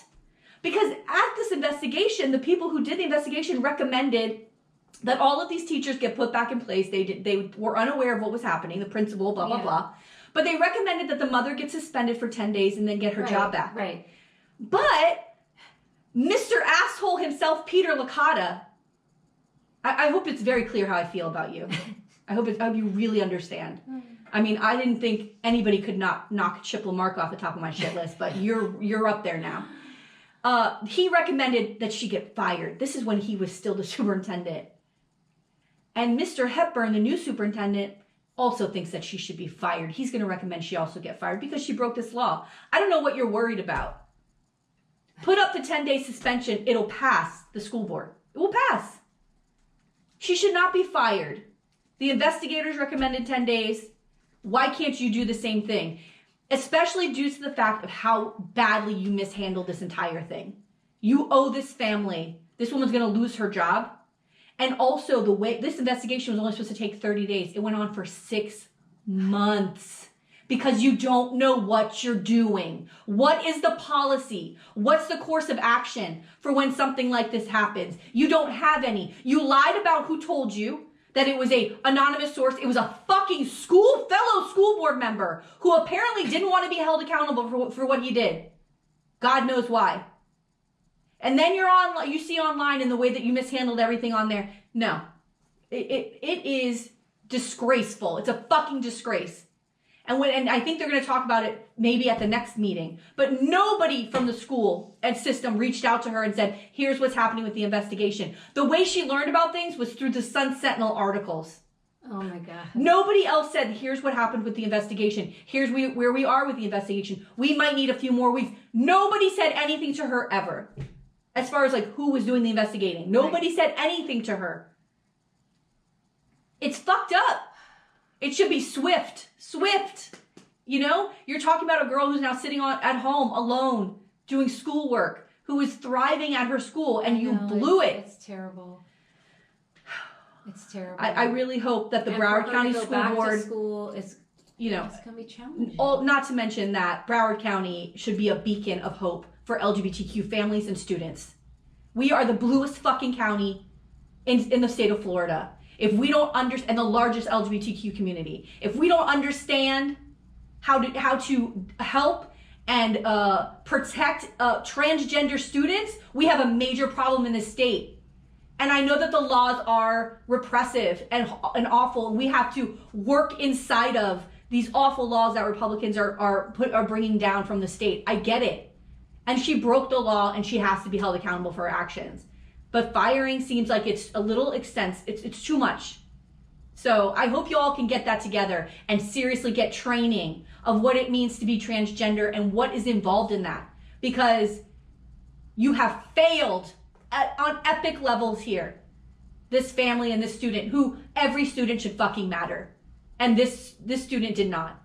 Because at this investigation, the people who did the investigation recommended that all of these teachers get put back in place. They were unaware of what was happening, the principal, blah, blah, blah. But they recommended that the mother get suspended for 10 days and then get her job back. Right. But Mr. Asshole himself, Peter Licata, I hope it's very clear how I feel about you. I hope you really understand. I mean, I didn't think anybody could not knock Chip LaMarca off the top of my shit list, but you're up there now. He recommended that she get fired. This is when he was still the superintendent. And Mr. Hepburn, the new superintendent, also thinks that she should be fired. He's going to recommend she also get fired because she broke this law. I don't know what you're worried about. Put up the 10-day suspension. It'll pass the school board. It will pass. She should not be fired. The investigators recommended 10 days. Why can't you do the same thing? Especially due to the fact of how badly you mishandled this entire thing. You owe this family. This woman's going to lose her job. And also the way this investigation was only supposed to take 30 days. It went on for 6 months because you don't know what you're doing. What is the policy? What's the course of action for when something like this happens? You don't have any. You lied about who told you that it was a anonymous source. It was a fucking fellow school board member who apparently didn't want to be held accountable for what he did. God knows why. And then you see online in the way that you mishandled everything on there. No, it is disgraceful. It's a fucking disgrace. And I think they're going to talk about it maybe at the next meeting. But nobody from the school and system reached out to her and said, here's what's happening with the investigation. The way she learned about things was through the Sun Sentinel articles. Oh my God. Nobody else said, here's what happened with the investigation. Here's where we are with the investigation. We might need a few more weeks. Nobody said anything to her ever. As far as like who was doing the investigating. Nobody said anything to her. It's fucked up. It should be swift. Swift. You know? You're talking about a girl who's now sitting at home alone doing schoolwork, who is thriving at her school, and you blew it. It's terrible. It's terrible. I really hope that the Broward County School Board is, you know, it's going to be challenging. Not to mention that Broward County should be a beacon of hope for LGBTQ families and students. We are the bluest fucking county in the state of Florida. If we don't understand, and the largest LGBTQ community, if we don't understand how to help and protect transgender students, we have a major problem in this state. And I know that the laws are repressive and awful, and we have to work inside of these awful laws that Republicans are bringing down from the state. I get it. And she broke the law, and she has to be held accountable for her actions. But firing seems like it's a little extensive. It's too much. So I hope you all can get that together and seriously get training of what it means to be transgender and what is involved in that. Because you have failed on epic levels here. This family and this student, who every student should fucking matter. And this student did not.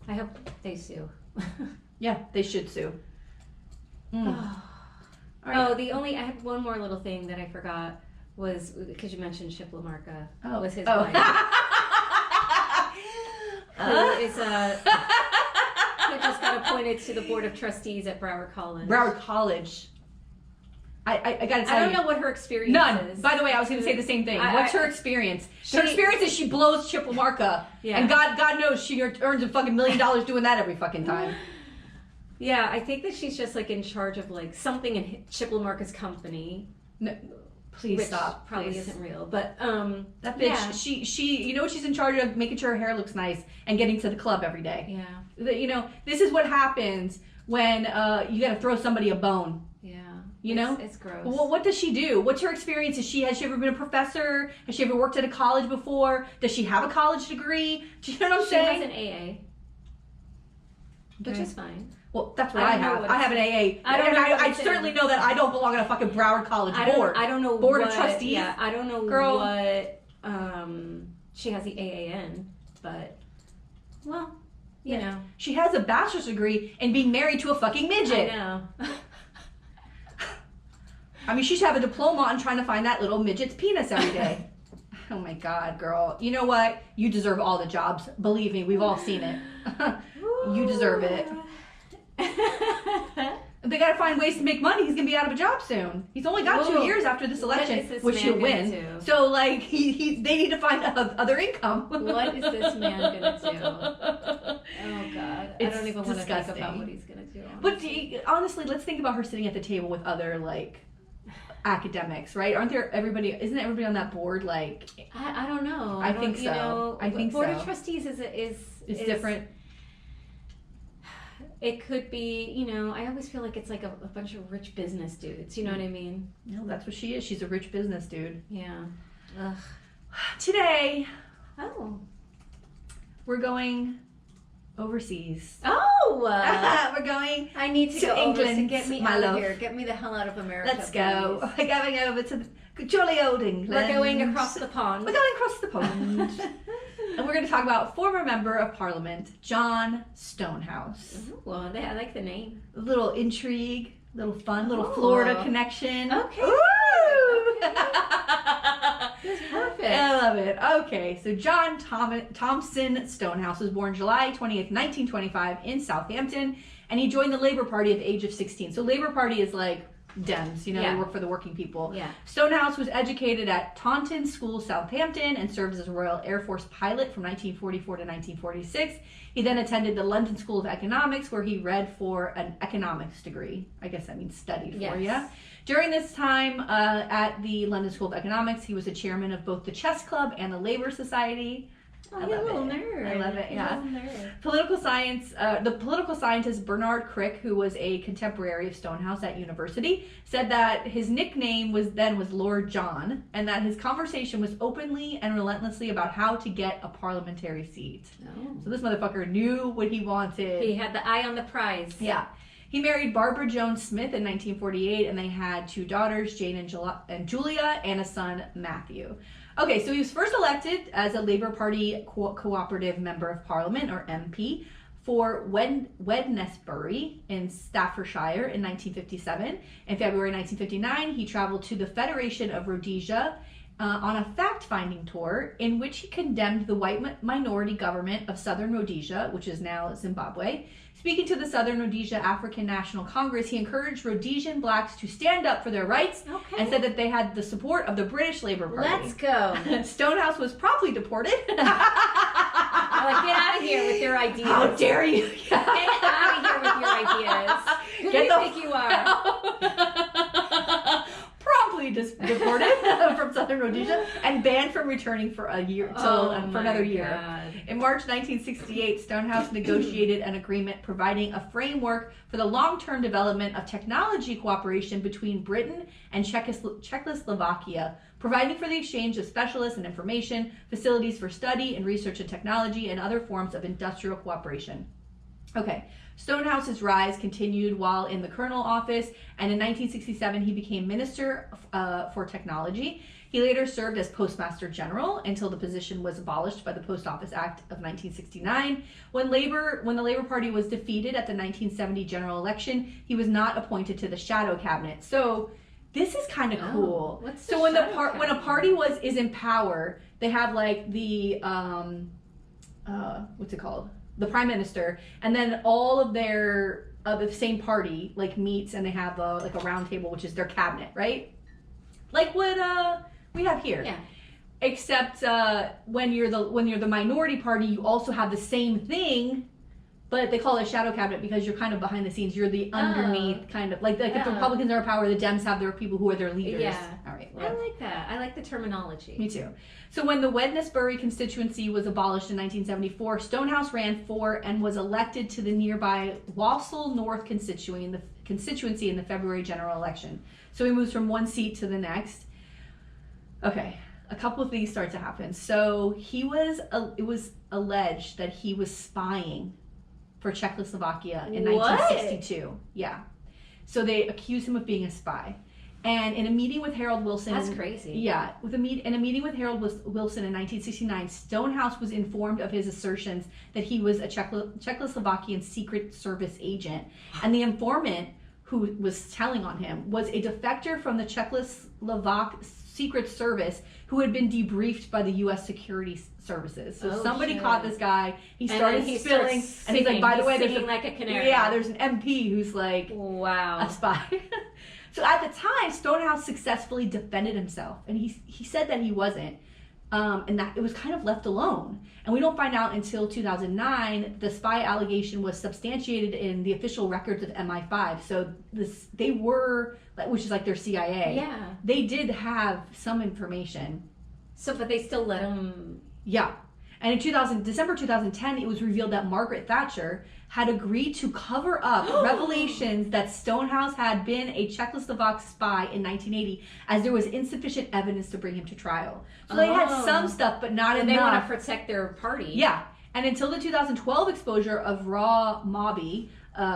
I hope they sue. Yeah, they should sue. I had one more little thing that I forgot was, because you mentioned Chip LaMarca, was his wife. Who just got appointed to the Board of Trustees at Broward College. Broward College. I gotta tell you. I don't know what her experience is. By the way, I was gonna say the same thing. What's her experience? Her experience is she blows Chip LaMarca. Yeah. And God knows she earns a fucking $1 million doing that every fucking time. Yeah, I think that she's just like in charge of like something in Chip LaMarca's company. No, please which stop. Probably isn't real, but that bitch. She you know she's in charge of making sure her hair looks nice and getting to the club every day. Yeah. You know, this is what happens when you got to throw somebody a bone. Yeah. You know, it's gross. Well, what does she do? What's her experience? Has she ever been a professor? Has she ever worked at a college before? Does she have a college degree? Do you know what I'm saying? She has an AA, which is fine. Well, that's what I have. I have an AA. I certainly know that I don't belong in a fucking Broward College board. I don't know board of trustees. Yeah, I don't know Girl. what she has the AAN, but well, you know. She has a bachelor's degree in being married to a fucking midget. I know. I mean, she should have a diploma on trying to find that little midget's penis every day. Oh my God, girl. You know what? You deserve all the jobs. Believe me, we've all seen it. You deserve it. They gotta find ways to make money. He's gonna be out of a job soon. He's only got 2 years after this election, which he'll win. So, like, they need to find other income. What is this man gonna do? Oh God, I don't even want to think about what he's gonna do. Honestly. But honestly, let's think about her sitting at the table with other like academics, right? Isn't everybody on that board like? I don't know. I think so. You know, I think Board so. of Trustees is different. It could be, you know, I always feel like it's like a bunch of rich business dudes. You know what I mean? No, that's what she is. She's a rich business dude. Yeah. Ugh. Today, we're going overseas. We're going. I need to go England, over to get me my out love. of here. Get me the hell out of America. Let's go. We're going over to the jolly old England. We're going across the pond. We're going across the pond. And we're going to talk about former member of Parliament John Stonehouse. Well, I like the name. A little intrigue, little fun, little Florida connection. Okay. Ooh! That's perfect. I love it. Okay, so John Thompson Stonehouse was born July 20th, 1925 in Southampton, and he joined the Labour Party at the age of 16. So Labour Party is like Dems, you know, they work for the working people. Yeah. Stonehouse was educated at Taunton School, Southampton, and served as a Royal Air Force pilot from 1944 to 1946. He then attended the London School of Economics, where he read for an economics degree. I guess that means studied for you. During this time at the London School of Economics, he was a chairman of both the Chess Club and the Labour Society. I love it. Nerd. I love it, yeah. Political science, the political scientist Bernard Crick, who was a contemporary of Stonehouse at university, said that his nickname was Lord John, and that his conversation was openly and relentlessly about how to get a parliamentary seat. Oh. So this motherfucker knew what he wanted. He had the eye on the prize. Yeah. He married Barbara Jones Smith in 1948, and they had 2 daughters, Jane and Julia, and a son, Matthew. Okay, so he was first elected as a Labour Party cooperative member of Parliament, or MP, for Wednesbury in Staffordshire in 1957. In February 1959, he travelled to the Federation of Rhodesia on a fact-finding tour in which he condemned the white minority government of Southern Rhodesia, which is now Zimbabwe. Speaking to the Southern Rhodesia African National Congress, he encouraged Rhodesian blacks to stand up for their rights and said that they had the support of the British Labour Party. Let's go. Stonehouse was promptly deported. Get out of here with your ideas. How dare you? Get out of here with your ideas. Who do you think you are? Promptly deported from Southern Rhodesia and banned from returning for a year for another year. God. In March 1968, Stonehouse negotiated an agreement providing a framework for the long-term development of technology cooperation between Britain and Czechoslovakia, providing for the exchange of specialists and information, facilities for study and research and technology, and other forms of industrial cooperation. Okay, Stonehouse's rise continued while in the Colonel office, and in 1967 he became Minister for Technology. He later served as Postmaster General until the position was abolished by the Post Office Act of 1969. When the Labor Party was defeated at the 1970 general election, he was not appointed to the shadow cabinet. So this is kind of cool. So when when a party is in power, they have like the what's it called? The Prime Minister, and then all of their the same party like meets and they have like a round table, which is their cabinet, right? Like what we have here. Yeah. Except when you're the minority party, you also have the same thing, but they call it shadow cabinet because you're kind of behind the scenes. You're the underneath kind of like if the Republicans are in power, the Dems have their people who are their leaders. Yeah. All right. I like that. I like the terminology. Me too. So when the Wednesbury constituency was abolished in 1974, Stonehouse ran for and was elected to the nearby Walsall North constituency in the February general election. So he moves from one seat to the next. Okay, a couple of things start to happen. So it was alleged that he was spying for Czechoslovakia in 1962. Yeah. So they accused him of being a spy. And in a meeting with Harold Wilson... That's crazy. Yeah. In a meeting with Harold Wilson in 1969, Stonehouse was informed of his assertions that he was a Czechoslovakian Secret Service agent. And the informant who was telling on him was a defector from the Czechoslovak Secret Service who had been debriefed by the U.S. security services. So somebody caught this guy. He started spilling, and he's like, by the way, there's like a canary. Yeah, there's an MP who's like a spy. So at the time, Stonehouse successfully defended himself, and he said that he wasn't, and that it was kind of left alone. And we don't find out until 2009 the spy allegation was substantiated in the official records of MI5. So they were, which is like their CIA. Yeah. They did have some information. So, but they still let him. Yeah. And in December 2010, it was revealed that Margaret Thatcher had agreed to cover up revelations that Stonehouse had been a Czechoslovak spy in 1980, as there was insufficient evidence to bring him to trial. So they had some stuff, but not enough. They want to protect their party. Yeah. And until the 2012 exposure of Raw Mobby,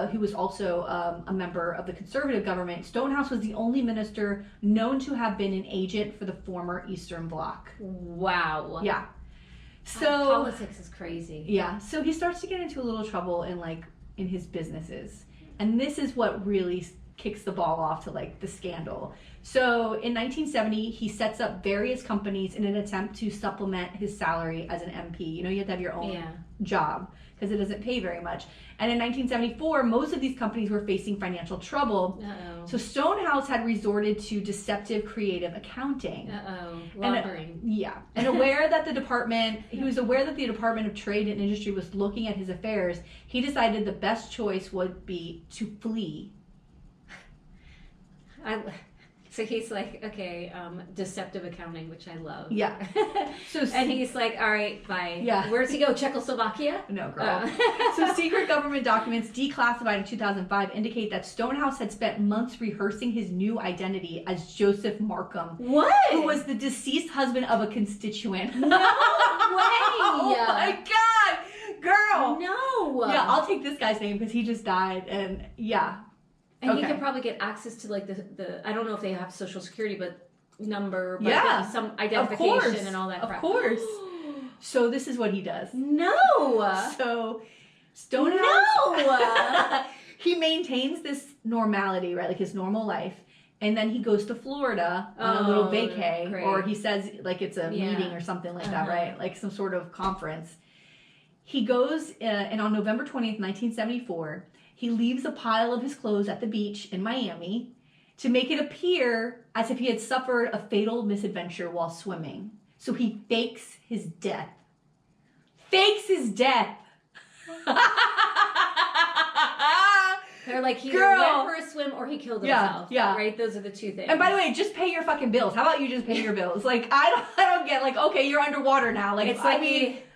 who was also a member of the Conservative government, Stonehouse was the only minister known to have been an agent for the former Eastern Bloc. Wow. Yeah. So politics is crazy. Yeah. So he starts to get into a little trouble in his businesses. And this is what really kicks the ball off to the scandal. So in 1970, he sets up various companies in an attempt to supplement his salary as an MP. You have to have your own job because it doesn't pay very much. And in 1974, most of these companies were facing financial trouble. Uh-oh. So Stonehouse had resorted to deceptive creative accounting. Uh-oh. Laundering. And aware that he was aware that the Department of Trade and Industry was looking at his affairs, he decided the best choice would be to flee. So he's like, okay, deceptive accounting, which I love. Yeah. And he's like, all right, bye. Yeah. Where's he go? Czechoslovakia? No, girl. So secret government documents declassified in 2005 indicate that Stonehouse had spent months rehearsing his new identity as Joseph Markham. What? Who was the deceased husband of a constituent. No way! Oh my God! Girl! No! Yeah, I'll take this guy's name because he just died, and yeah. And he could probably get access to the I don't know if they have social security, but number, but some identification and all that crap. Of course. So this is what he does. No! So Stonehouse... No! He maintains this normality, right? Like his normal life. And then he goes to Florida on a little vacay. Great. Or he says it's a meeting or something like that, right? Like some sort of conference. He goes, and on November 20th, 1974... he leaves a pile of his clothes at the beach in Miami to make it appear as if he had suffered a fatal misadventure while swimming. So he fakes his death. They're like, he Girl. either went for a swim or he killed himself. Yeah. Right? Those are the two things. And by the way, just pay your fucking bills. How about you just pay your bills? Like, I don't get, like, okay, you're underwater now. Like, it's like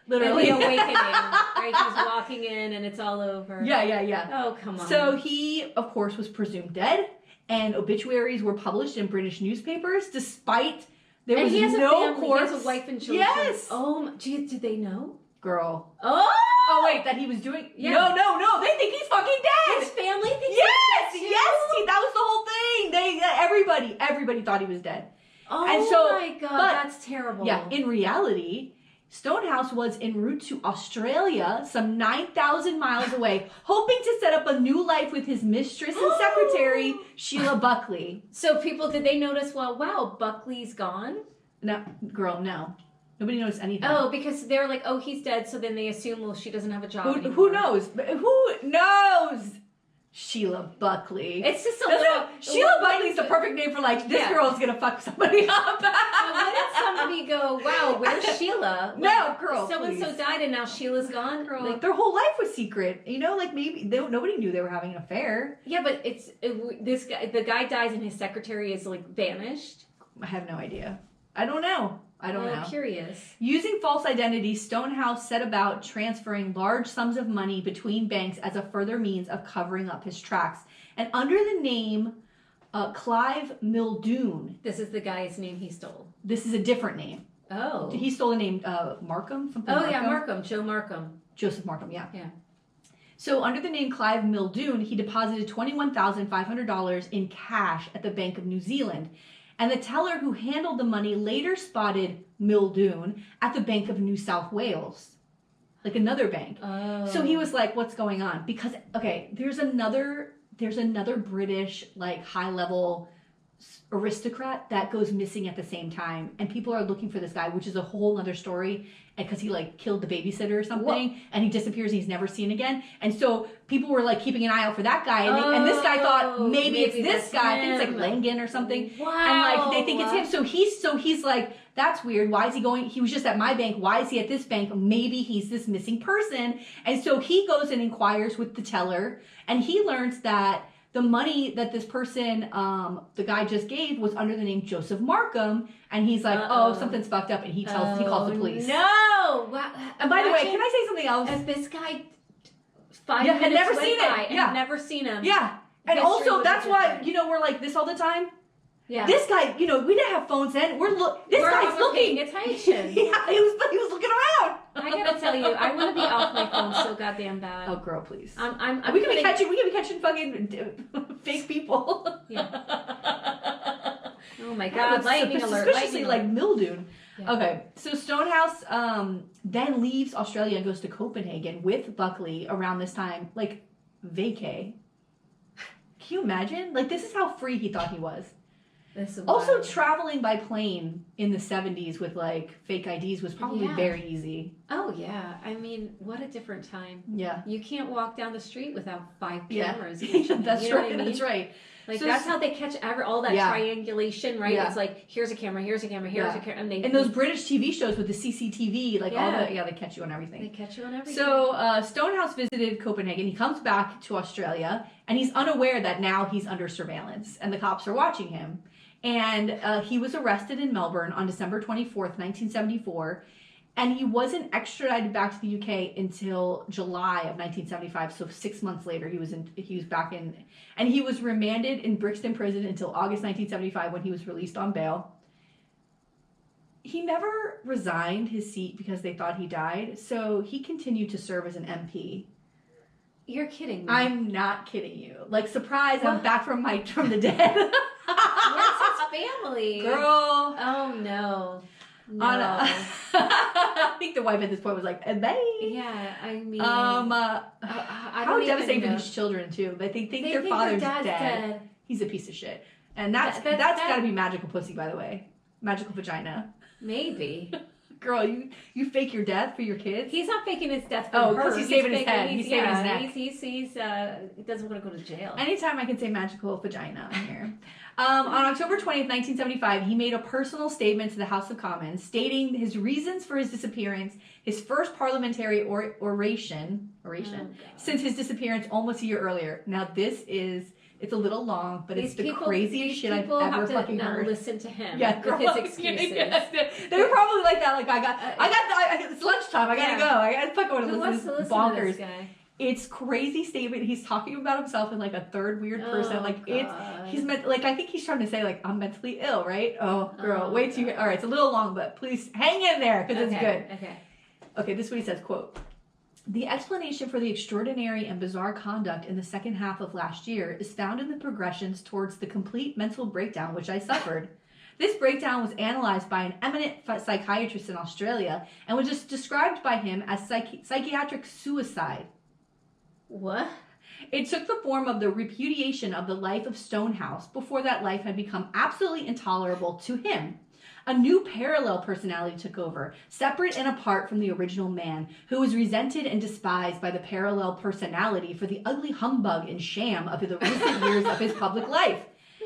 literally. the awakening, right? He's walking in and it's all over. Yeah. Oh, come on. So he, of course, was presumed dead, and obituaries were published in British newspapers, despite there was he has no a family. corpse. He has a wife and children. Yes. Oh, did they know? Girl. Oh! Oh, wait, that he was doing... Yeah. No, they think he's fucking dead! His family thinks Yes! he's dead too? Yes! That was the whole thing! Everybody thought he was dead. Oh And so- my god, but- that's terrible. Yeah, in reality, Stonehouse was en route to Australia, some 9,000 miles away, hoping to set up a new life with his mistress and secretary, Sheila Buckley. So did they notice, well, wow, Buckley's gone? No, girl, no. Nobody noticed anything. Oh, because they're like, oh, he's dead, so then they assume, well, she doesn't have a job anymore. Who knows? Who knows? Sheila Buckley. It's just a little... Sheila Buckley's the perfect name for, like, this girl's gonna fuck somebody up. When did somebody go, wow, where's Sheila? No, girl, So-and-so please. died and now Sheila's gone? Girl, Like, their whole life was secret. You know, like, maybe nobody knew they were having an affair. yeah, but this guy, the guy dies and his secretary is, like, vanished. I have no idea. I don't know. I'm curious. Using false identities, Stonehouse set about transferring large sums of money between banks as a further means of covering up his tracks. And under the name Clive Muldoon, This is the guy's name he stole. this is a different name. Oh. He stole the name Markham? Something Oh, Markham? yeah, Markham. Joe Markham. Joseph Markham, yeah. Yeah. So under the name Clive Muldoon, he deposited $21,500 in cash at the Bank of New Zealand. And the teller who handled the money later spotted Muldoon at the Bank of New South Wales, like another bank. Oh. So he was like, what's going on? Because, okay, there's another British, like, high-level aristocrat that goes missing at the same time. And people are looking for this guy, which is a whole other story. And because he, like, killed the babysitter or something. And he disappears and he's never seen again. And so people were, like, keeping an eye out for that guy. And this guy thought, maybe it's this guy. I think it's, like, Langan or something. Wow. And, like, they think it's him. So he's like, that's weird. Why is he going? He was just at my bank. Why is he at this bank? Maybe he's this missing person. And so he goes and inquires with the teller. And he learns that the money that this person, the guy just gave, was under the name Joseph Markham, and he's like, oh, something's fucked up, and he calls the police. No! Wow. And by the way, can I say something else? If this guy 5 Yeah, minutes had never went seen by it. and Yeah. had never seen him. Yeah, and History also would that's be why different. we're like this all the time. Yeah. This guy, we didn't have phones then. We're guy's paying looking. attention. Yeah, he was looking around. I gotta tell you, I want to be off my phone so goddamn bad. Oh, girl, please. I'm we can be putting- catching fucking fake people. Yeah. Oh my god, lightning alert. Suspiciously Lightning like Muldoon. Yeah. Okay, so Stonehouse then leaves Australia and goes to Copenhagen with Buckley around this time, like vacay. Can you imagine? Like, this is how free he thought he was. This is Also, wild. traveling by plane in the 70s with, like, fake IDs was probably Yeah. very easy. Oh yeah, I mean, what a different time. Yeah. You can't walk down the street without 5 Yeah. cameras. That's You know right. what I mean? That's right. Like, So that's how they catch all that Yeah. triangulation, right? Yeah. It's like, here's a camera, here's a camera, here's a camera. And those British TV shows with the CCTV, like all Yeah. that, they catch you on everything. They catch you on everything. So Stonehouse visited Copenhagen. He comes back to Australia, and he's unaware that now he's under surveillance, and the cops are watching him. And he was arrested in Melbourne on December 24th, 1974, and he wasn't extradited back to the UK until July of 1975. So 6 months later, he was back in, and he was remanded in Brixton Prison until August 1975 when he was released on bail. He never resigned his seat because they thought he died, so he continued to serve as an MP. You're kidding me. I'm not kidding you. Like, surprise, I'm back from the dead. Where's his family? Girl. Oh, no. No. I think the wife at this point was like, bye. Yeah, I mean... I I how don't even devastating for know. these children, too. They think They their think father's their dad's dead. dead. He's a piece of shit. And that's That's gotta be magical pussy, by the way. Magical vagina. Maybe. Girl, you fake your death for your kids? He's not faking his death for Oh, her. 'cause he's saving his faking- head. He's saving his neck. He doesn't want to go to jail. Anytime I can say magical vagina, I'm here. On October 20th, 1975, he made a personal statement to the House of Commons stating his reasons for his disappearance, his first parliamentary oration since his disappearance almost a year earlier. Now, it's a little long, but it's the craziest shit I've ever fucking heard. Listen to him with his excuses. They were probably like that. Like, it's lunchtime. I gotta go. I fucking want to listen to this bonkers. To this guy? It's crazy statement. He's talking about himself in like a third weird person. He's meant I think he's trying to say like I'm mentally ill, right? Oh, girl, wait till you. All right, it's a little long, but please hang in there because it's good. Okay. This is what he says. Quote. The explanation for the extraordinary and bizarre conduct in the second half of last year is found in the progressions towards the complete mental breakdown which I suffered. This breakdown was analyzed by an eminent psychiatrist in Australia and was just described by him as psychiatric suicide. What? It took the form of the repudiation of the life of Stonehouse before that life had become absolutely intolerable to him. A new parallel personality took over, separate and apart from the original man, who was resented and despised by the parallel personality for the ugly humbug and sham of the recent years of his public life.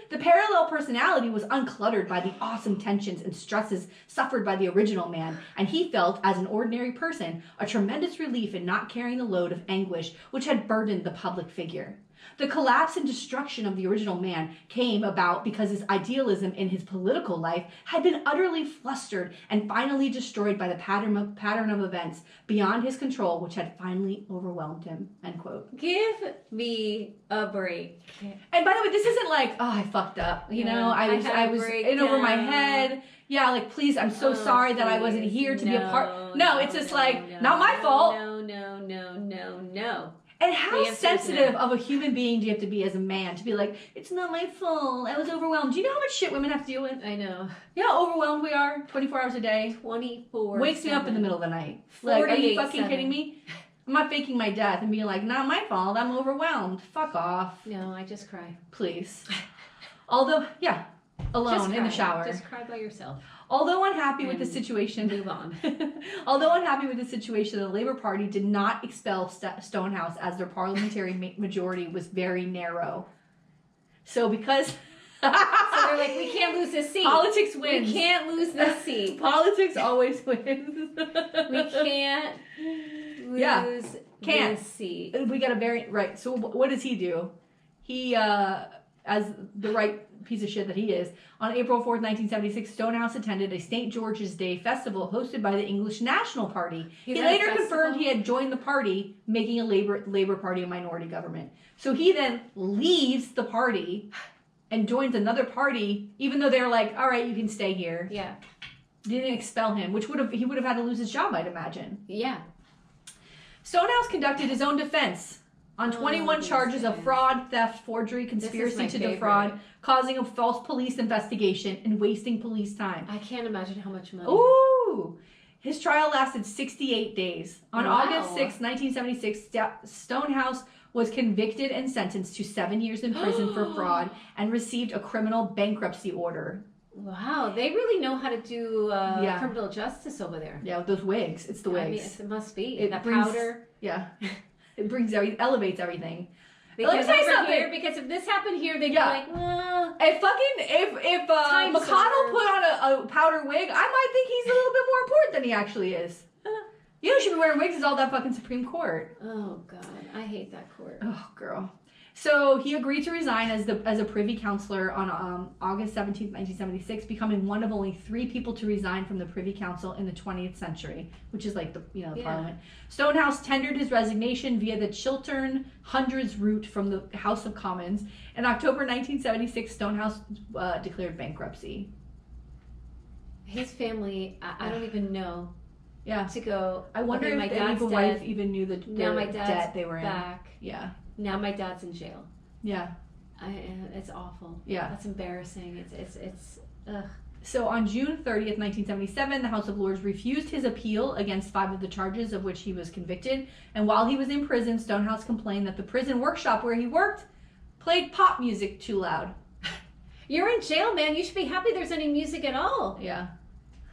The parallel personality was uncluttered by the awesome tensions and stresses suffered by the original man, and he felt, as an ordinary person, a tremendous relief in not carrying the load of anguish which had burdened the public figure. The collapse and destruction of the original man came about because his idealism in his political life had been utterly flustered and finally destroyed by the pattern of events beyond his control, which had finally overwhelmed him. End quote. Give me a break. And by the way, this isn't like, oh, I fucked up. You know, I was in over my head. Yeah, like, please, I'm so sorry that I wasn't here to be a part. No, it's just not my fault. No. And how sensitive of a human being do you have to be as a man to be like, it's not my fault, I was overwhelmed. Do you know how much shit women have to deal with? I know. You know how overwhelmed we are 24 hours a day? 24. Wakes me up in the middle of the night. Like, are you fucking kidding me? I'm not faking my death and being like, not my fault, I'm overwhelmed. Fuck off. No, I just cry. Please. Although, alone in the shower. Just cry by yourself. Although unhappy with the situation, move on. Although unhappy with the situation, the Labour Party did not expel Stonehouse as their parliamentary majority was very narrow. So because so they're like, we can't lose this seat. Politics wins. We can't lose this seat. Politics always wins. We can't lose this seat. We got a very right. So what does he do? He as the right piece of shit that he is, on April 4th, 1976, Stonehouse attended a St. George's Day festival hosted by the English National Party. He later confirmed he had joined the party, making a Labour Party a minority government. So he then leaves the party and joins another party, even though they're like, all right, you can stay here. Yeah. Didn't expel him, which he would have had to lose his job, I'd imagine. Yeah. Stonehouse conducted his own defense on 21 charges of fraud, theft, forgery, conspiracy to defraud, causing a false police investigation, and wasting police time. I can't imagine how much money. Ooh! His trial lasted 68 days. On August 6, 1976, Stonehouse was convicted and sentenced to 7 years in prison for fraud and received a criminal bankruptcy order. Wow, they really know how to do criminal justice over there. Yeah, with those wigs. It's the wigs. I mean, it must be. Powder. Yeah. It elevates everything. Because because if this happened here, they'd be like, well, if McConnell put on a powder wig, I might think he's a little bit more important than he actually is. You know who should be wearing wigs is all that fucking Supreme Court. Oh God, I hate that court. Oh girl. So he agreed to resign as a Privy Councillor on August 17th, 1976, becoming one of only 3 people to resign from the Privy Council in the 20th century, which is like the Parliament. Stonehouse tendered his resignation via the Chiltern Hundreds route from the House of Commons. In October 1976, Stonehouse declared bankruptcy. His family, I don't even know. Yeah. To go. I wonder if the wife even knew the debt they were back. in. Yeah. Now my dad's in jail. Yeah. It's awful. Yeah. That's embarrassing. It's ugh. So on June 30th, 1977, the House of Lords refused his appeal against 5 of the charges of which he was convicted. And while he was in prison, Stonehouse complained that the prison workshop where he worked played pop music too loud. You're in jail, man. You should be happy there's any music at all. Yeah.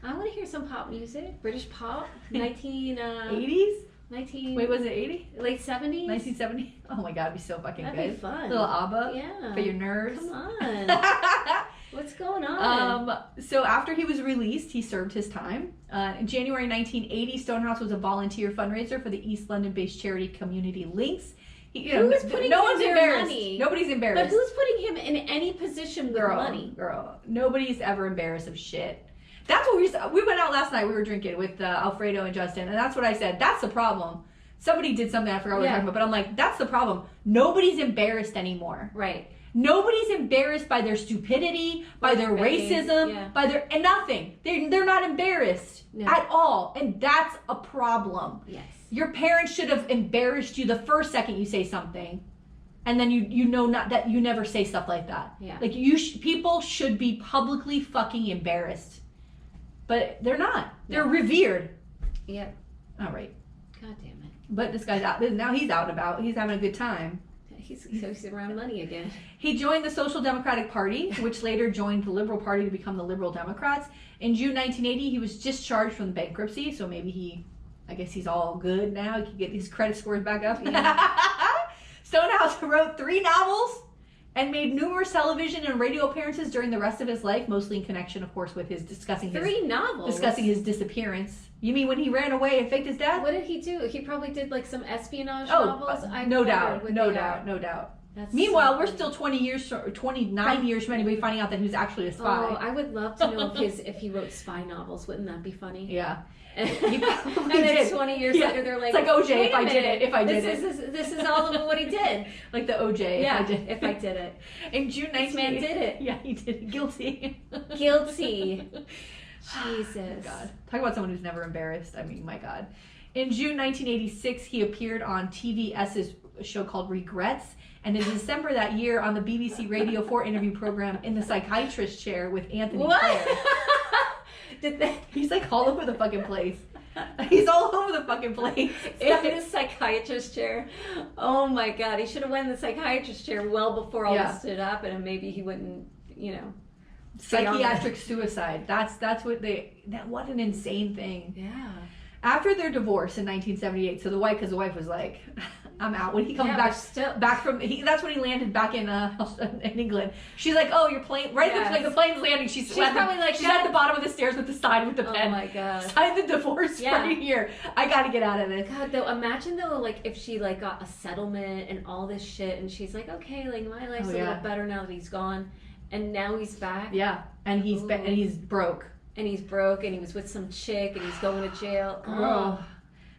I want to hear some pop music. British pop. 80s? Wait, was it 80? Late 70s? 1970? Oh my god, it'd be so fucking That'd good. be fun. Little ABBA. Yeah. For your nerves. Come on. What's going on? So after he was released, he served his time. In January 1980, Stonehouse was a volunteer fundraiser for the East London-based charity Community Links. Who's putting no him one's their embarrassed. money? Nobody's embarrassed. But who's putting him in any position with money? Girl, nobody's ever embarrassed of shit. That's what we went out last night. We were drinking with Alfredo and Justin, and that's what I said. That's the problem. Somebody did something I forgot what we were talking about, but I'm like, that's the problem. Nobody's embarrassed anymore. Right. Nobody's embarrassed by their stupidity, by their racism, by their and nothing. They're not embarrassed at all, and that's a problem. Yes. Your parents should have embarrassed you the first second you say something, and then you know not that you never say stuff like that. Yeah. Like people should be publicly fucking embarrassed, but they're not. They're revered. Yep. All right. God damn it. But this guy's out. Now he's out about. He's having a good time. He's around money again. He joined the Social Democratic Party, which later joined the Liberal Party to become the Liberal Democrats. In June 1980, he was discharged from bankruptcy, so maybe I guess he's all good now. He can get his credit scores back up. Yeah. Stonehouse wrote 3 novels and made numerous television and radio appearances during the rest of his life, mostly in connection, of course, with his discussing his disappearance. You mean when he ran away and faked his death? What did he do? He probably did like some espionage novels. No doubt. Meanwhile, we're still 29 years from anybody finding out that he was actually a spy. Oh, I would love to know if he wrote spy novels. Wouldn't that be funny? Yeah. And then 20 years later, they're like, it's like OJ. If I did it. This is all of what he did. Like the OJ. If I did it. In June 1980. This man did it. Yeah, he did it. Guilty. Guilty. Jesus. Oh, God. Talk about someone who's never embarrassed. I mean, my God. In June 1986, he appeared on TVS's show called Regrets. And in December that year on the BBC Radio 4 interview program In the Psychiatrist Chair with Anthony Clare. He's like all over the fucking place. He's all over the fucking place. In his psychiatrist chair. Oh my God. He should have went in the psychiatrist chair well before all this shit happened, and maybe he wouldn't, Psychiatric suicide. That's what what an insane thing. Yeah. After their divorce in 1978, so the wife was like, I'm out. When he comes back from, that's when he landed back in England. She's like, oh, your plane, like the plane's landing. She's probably like, she's at the bottom of the stairs with the sign with the pen. Oh my God. Sign the divorce right here. I gotta get out of this. God, though, imagine though, like if she like got a settlement and all this shit, and she's like, okay, like my life's a little better now that he's gone, and now he's back. Yeah, and he's broke. And he's broke, and he was with some chick, and he's going to jail. Oh.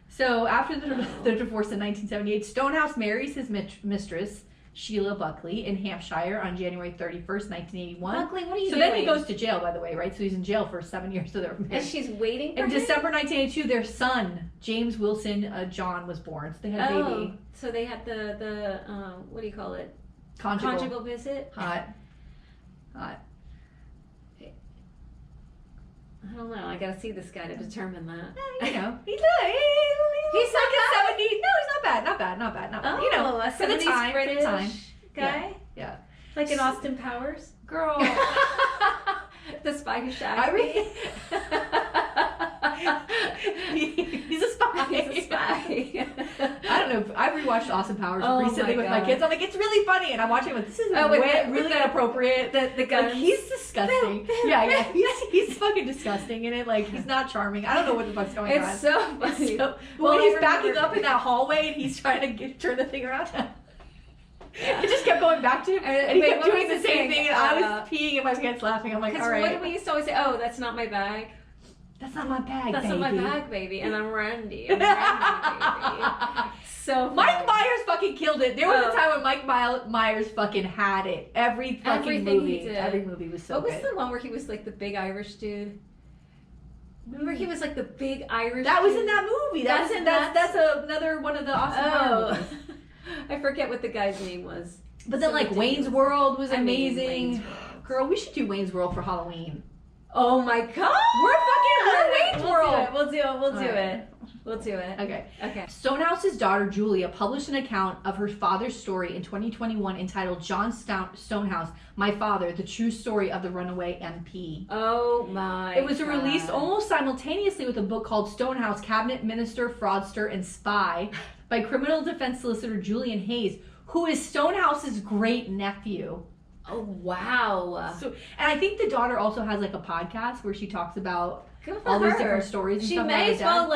So after the divorce in 1978, Stonehouse marries his mistress, Sheila Buckley, in Hampshire on January 31st, 1981. Buckley, what are you doing? So then he goes to jail, by the way, right? So he's in jail for 7 years. So they're married. And she's waiting for him? In December 1982, their son, James Wilson John, was born. So they had a baby. So they had the what do you call it? Conjugal visit? Hot. I don't know. I gotta see this guy to determine that. He's like a 70s. No, he's not bad. Oh, a 70s British guy? Yeah. Like an Austin Powers? Girl. The spy who shagged me. He's a spy. He's a spy. I don't know. I rewatched Austin Powers recently with my kids. I'm like, it's really funny, and I'm watching it with this is really inappropriate. The guy. Like, he's disgusting. Yeah. He's fucking disgusting in it. Like, he's not charming. I don't know what the fuck's going on. It's so funny. When he's backing up in that hallway and he's trying to turn the thing around. It just kept going back to him, and he kept doing the same thing, and I was peeing in my pants laughing. I'm like, all right. What did we used to always say? Oh, that's not my bag. That's not my bag, That's baby. not my bag, baby. And I'm Randy. I'm Randy, baby. So funny. Mike Myers fucking killed it. There was a time when Mike Myers fucking had it. Every fucking movie. He did. Every movie was so good. What was the one where he was like the big Irish dude? Remember he was like the big Irish That dude? was in that movie. That's another one of the Austin Powers movies. I forget what the guy's name was. But then like Wayne's World was amazing. Girl, we should do Wayne's World for Halloween. Oh my god! We're fucking Wayne's World. We'll do it. Okay. Stonehouse's daughter Julia published an account of her father's story in 2021 entitled John Stonehouse, My Father, The True Story of the Runaway MP. Oh my It was released almost simultaneously with a book called Stonehouse, Cabinet Minister, Fraudster, and Spy by criminal defense solicitor Julian Hayes, who is Stonehouse's great nephew. Oh wow! So, and I think the daughter also has like a podcast where she talks about Good for all her. these different stories. And She stuff may about as her well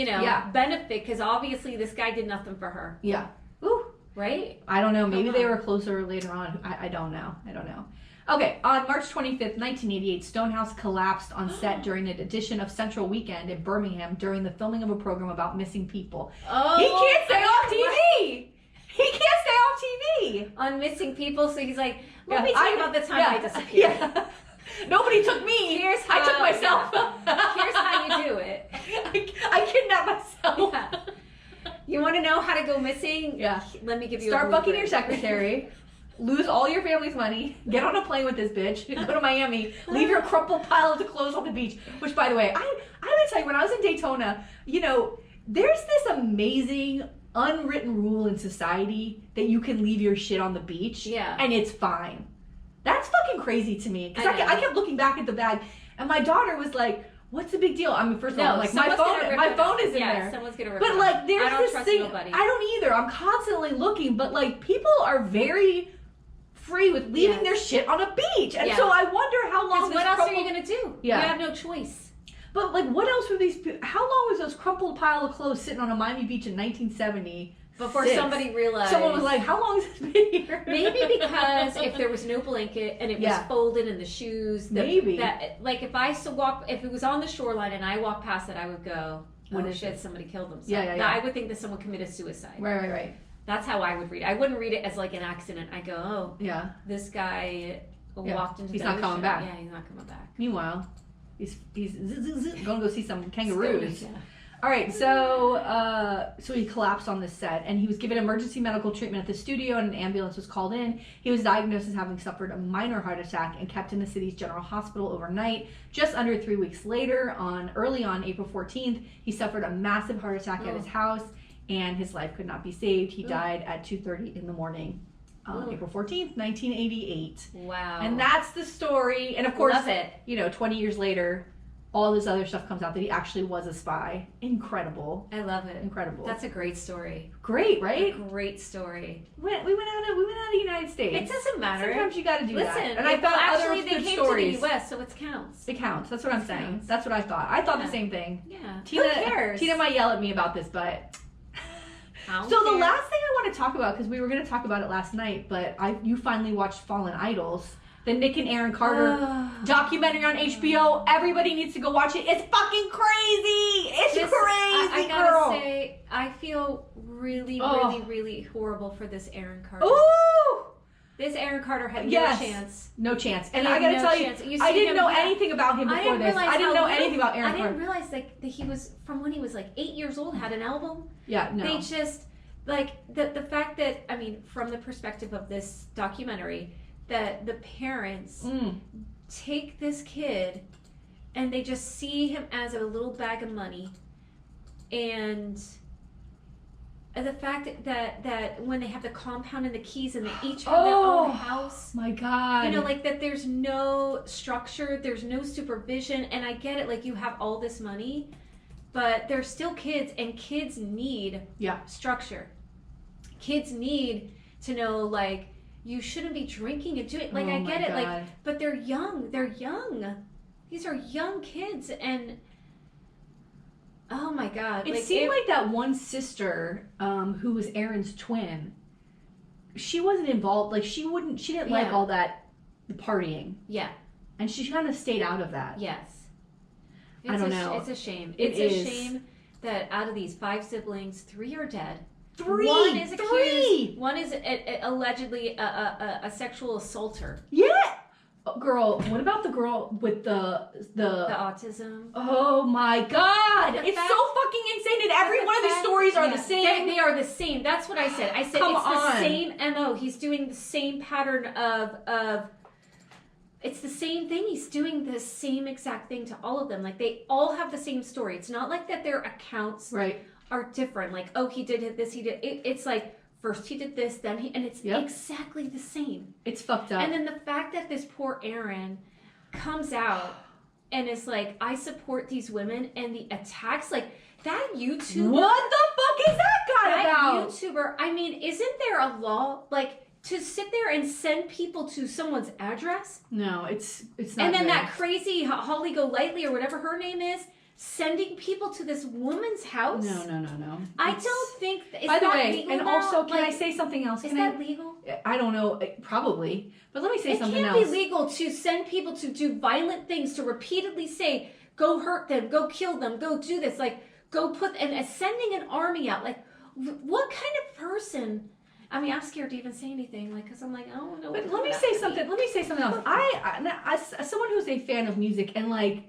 dad. benefit because obviously this guy did nothing for her, Yeah. Ooh. right? I don't know. Maybe they were closer later on. I don't know. Okay, on March 25th, 1988, Stonehouse collapsed on set during an edition of Central Weekend in Birmingham during the filming of a program about missing people. Oh, He can't stay off TV! He can't stay off TV! On missing people, so he's like, let Yeah, me tell you about the time I disappeared. Yeah. Nobody took me. Here's how, I took myself. yeah. Here's how you do it. I kidnapped myself. Yeah. You want to know how to go missing? Yeah. Let me give you Start a fucking your blueprint. secretary. Lose all your family's money. Get on a plane with this bitch. Go to Miami. Leave your crumpled pile of clothes on the beach. Which, by the way, I gotta tell you, when I was in Daytona, there's this amazing unwritten rule in society that you can leave your shit on the beach. Yeah. And it's fine. That's fucking crazy to me. Because I I kept looking back at the bag, and my daughter was like, "What's the big deal?" I mean, first of all, No, I'm like, someone's gonna my rip phone it. is in Yeah, there. someone's gonna rip But it. like, there's I don't this trust thing. nobody. I don't either. I'm constantly looking, but like, people are very free with leaving their shit on a beach, and so I wonder how long. What else are you gonna do? Yeah. You have no choice. But like, what else were these? How long was those crumpled pile of clothes sitting on a Miami beach in 1970? Before somebody realized. Someone was like, "How long has this been here?" Maybe because if there was no blanket and it was folded in the shoes, Maybe that like if it was on the shoreline and I walked past it, I would go, "Oh shit, somebody killed themselves." Yeah. I would think that someone committed suicide. Right. That's how I would read it. I wouldn't read it as like an accident. I go, "Oh, yeah, this guy walked into." He's the not ocean. coming back. Yeah, he's not coming back. Meanwhile, he's going to go see some kangaroos. Yeah. All right, so he collapsed on the set, and he was given emergency medical treatment at the studio, and an ambulance was called in. He was diagnosed as having suffered a minor heart attack and kept in the city's general hospital overnight. Just under 3 weeks later, early on April 14th, he suffered a massive heart attack at his house, and his life could not be saved. He died at 2:30 in the morning. April 14th, 1988. Wow. And that's the story. And of course, Love it. 20 years later, all this other stuff comes out that he actually was a spy. Incredible. I love it. Incredible. That's a great story. Great, right? A great story. We went out of the United States. It doesn't matter. Sometimes you got to do that. Listen, And I thought actually other they good came stories. to the U.S., so it counts. It counts. That's what I'm saying. Counts. That's what I thought. I thought the same thing. Yeah. Tina, Who cares? Tina might yell at me about this, but. So the last thing I want to talk about, because we were going to talk about it last night, but you finally watched Fallen Idols, the Nick and Aaron Carter documentary on HBO. Everybody needs to go watch it. It's fucking crazy. It's crazy, I gotta girl. say, I feel really, really horrible for this Aaron Carter. Ooh! This Aaron Carter had no chance. No chance. And He I had gotta no tell chance. you, I didn't know anything about him before this. I didn't know anything about Aaron Carter. I didn't realize that he was, from when he was like 8 years old, had an album. Yeah, no. They just, like, the fact that, I mean, from the perspective of this documentary, that the parents take this kid and they just see him as a little bag of money, and the fact that when they have the compound and the keys and they each have their own house. My God. Like that there's no structure, there's no supervision, and I get it, like you have all this money, but they're still kids, and kids need structure. Kids need to know, like, you shouldn't be drinking and doing, like, I get it, like, but they're young. These are young kids, and oh my God. It seemed like that one sister, who was Aaron's twin, she wasn't involved, like, she didn't like all that partying. Yeah. And she kind of stayed out of that. Yes. I don't know. It's a shame. It's a shame that out of these 5 siblings, 3 are dead. 3! One is accused. 3! One is allegedly a sexual assaulter. Yeah. Girl, what about the girl with the autism? Oh my God! It's so fucking insane, and every one of these stories are the same. They are the same. That's what I said. It's the same MO. He's doing the same pattern of it's the same thing. He's doing the same exact thing to all of them. Like, they all have the same story. It's not like that their accounts are different. Like, oh, he did this, he did. It's like, first he did this, then and it's exactly the same. It's fucked up. And then the fact that this poor Aaron comes out and is like, I support these women, and the attacks, like, that YouTuber. What the fuck is that guy about? That YouTuber, I mean, isn't there a law, like, to sit there and send people to someone's address? No, it's not. And then good. that crazy Holly Golightly, or whatever her name is, sending people to this woman's house? No. I don't think... By the way, legal and now? also, can I say something else? Is that legal? I don't know, probably. But let me say something else. It can't be legal to send people to do violent things, to repeatedly say, go hurt them, go kill them, go do this, like, go put... And sending an army out, like, what kind of person... I mean, I'm scared to even say anything, like, because I'm like, I don't know. But let me say something. Let me say something else. I, as someone who's a fan of music and like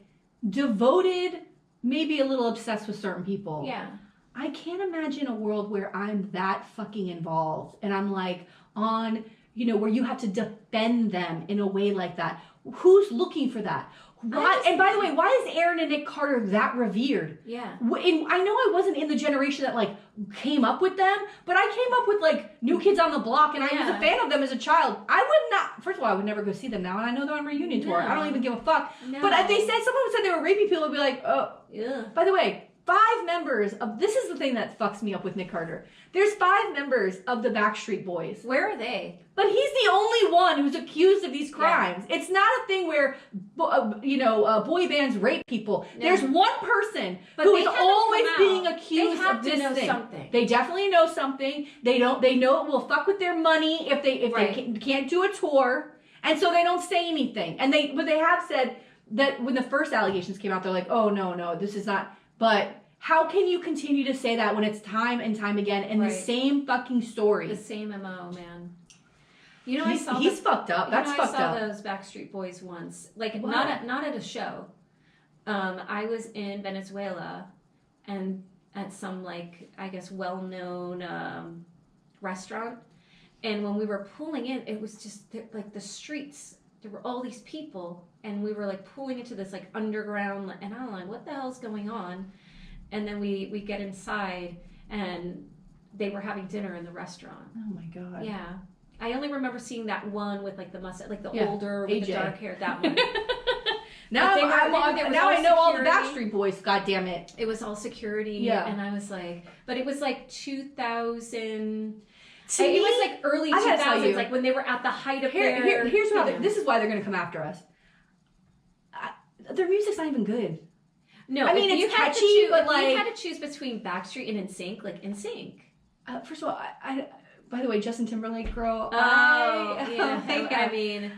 devoted, maybe a little obsessed with certain people. Yeah. I can't imagine a world where I'm that fucking involved and I'm like on, where you have to defend them in a way like that. Who's looking for that? Why? And by the way, why is Aaron and Nick Carter that revered? Yeah. I know I wasn't in the generation that like came up with them, but I came up with like New Kids on the Block, and I was a fan of them as a child. I would not. First of all, I would never go see them now, and I know they're on reunion tour. I don't even give a fuck. No. But if someone said they were rapey people, I'd be like, oh. Yeah. By the way, 5 members of this is the thing that fucks me up with Nick Carter. There's 5 members of the Backstreet Boys. Where are they? But he's the only one who's accused of these crimes. Yeah. It's not a thing where, boy bands rape people. No. There's one person who is always being accused of this thing. Something. They definitely know something. They know it will fuck with their money if they can't do a tour, and so they don't say anything. But they have said that when the first allegations came out, they're like, oh no, this is not. But how can you continue to say that when it's time and time again and the same fucking story? The same MO, man. He's fucked up. That's fucked up. I saw those Backstreet Boys once, like not at a show. I was in Venezuela, and at some like I guess well-known restaurant, and when we were pulling in, it was just like the streets. There were all these people, and we were like pulling into this like underground, and I'm like, what the hell's going on? And then we get inside, and they were having dinner in the restaurant. Oh my god. Yeah. I only remember seeing that one with like the mustache, like the older with AJ. the dark hair. That one. now I know all the Backstreet Boys. God damn it! It was all security. Yeah. And I was like, but it was like 2000. It was like early 2000s, like when they were at the height of Here's why. This is why they're going to come after us. Their music's not even good. No, I mean it's catchy, but like you had to choose between Backstreet and NSYNC, like NSYNC. First of all, I by the way, Justin Timberlake, girl. I mean,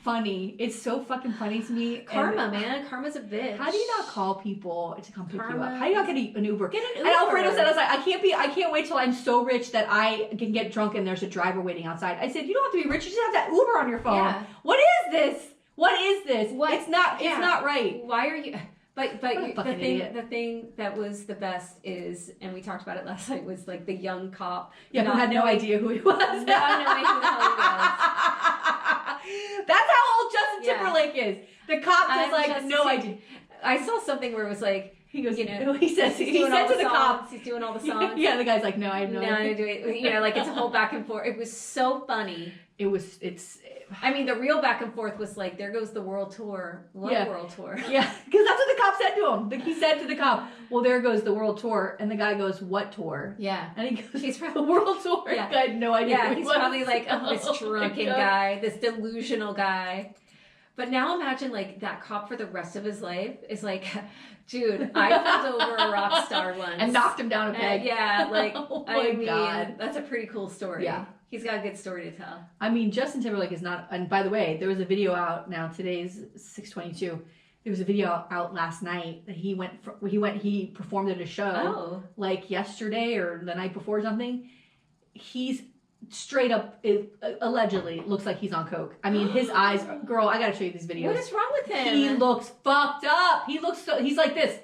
funny. It's so fucking funny to me. Karma, man. Karma's a bitch. How do you not call people to come pick you up? How do you not get an Uber? Get an Uber. And Alfredo said, I can't wait till I'm so rich that I can get drunk and there's a driver waiting outside. I said, you don't have to be rich. You just have that Uber on your phone. Yeah. What is this? It's not right. Why are you... But the thing that was the best is, and we talked about it last night, was like the young cop. Yeah, who had no idea who he was. No, who the hell he was. That's how old Justin Timberlake is. The cop has like no idea. I saw something where it was like, he goes, he said to the cop, he's doing all the songs. Yeah, the guy's like, no, I have no idea. Like it's a whole back and forth. It was so funny. I mean, the real back and forth was like, there goes the world tour. What world tour? Yeah, because that's what the cop said to him. He said to the cop, well, there goes the world tour. And the guy goes, what tour? Yeah. And he goes, he's from the world tour. Yeah. The guy had no idea. Yeah, he's probably like, this drunken guy, this delusional guy. But now imagine like that cop for the rest of his life is like, dude, I pulled over a rock star once. And knocked him down a peg. God. That's a pretty cool story. Yeah. He's got a good story to tell. I mean, Justin Timberlake is not, and by the way, there was a video out now, today's 6/22. There was a video out last night that he performed at a show like yesterday or the night before or something. He's straight up, allegedly looks like he's on coke. I mean, his eyes, girl, I gotta show you these videos. What is wrong with him? He looks fucked up. He's like this.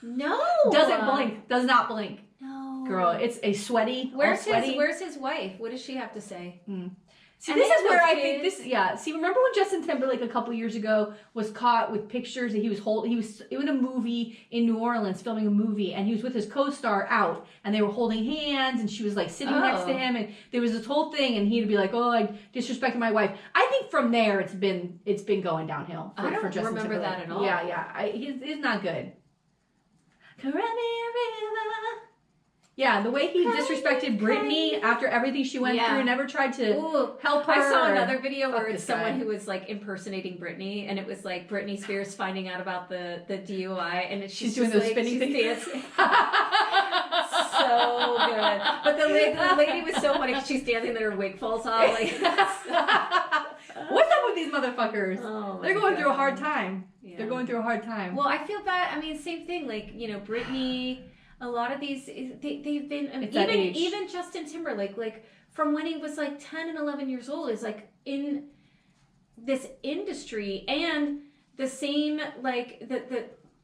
No. Doesn't blink. Does not blink. No. Girl, it's a sweaty. Where's his wife? What does she have to say? See, And this they is have where those I think kids. this. Yeah. See, remember when Justin Timberlake a couple years ago was caught with pictures that he was in a movie in New Orleans filming a movie, and he was with his co-star out, and they were holding hands, and she was like sitting next to him, and there was this whole thing, and he'd be like, "Oh, I disrespected my wife." I think from there it's been going downhill. I don't for Justin remember Timberlake. that at all. Yeah. He's not good. Cry me a river. Yeah, the way he disrespected Britney after everything she went through, never tried to help her. I saw another video where it's this guy. someone who was like impersonating Britney, and it was like Britney Spears finding out about the DUI, and she's doing just those spinning things. dancing. So good. But the lady was so funny 'cause she's dancing and her wig falls off. Like, what's up with these motherfuckers? Oh, They're going through a hard time. Yeah. They're going through a hard time. Well, I feel bad. I mean, same thing. Like, you know, Britney. A lot of these, they've been, even Justin Timberlake, like from when he was like 10 and 11 years old, is like in this industry. And the same, like,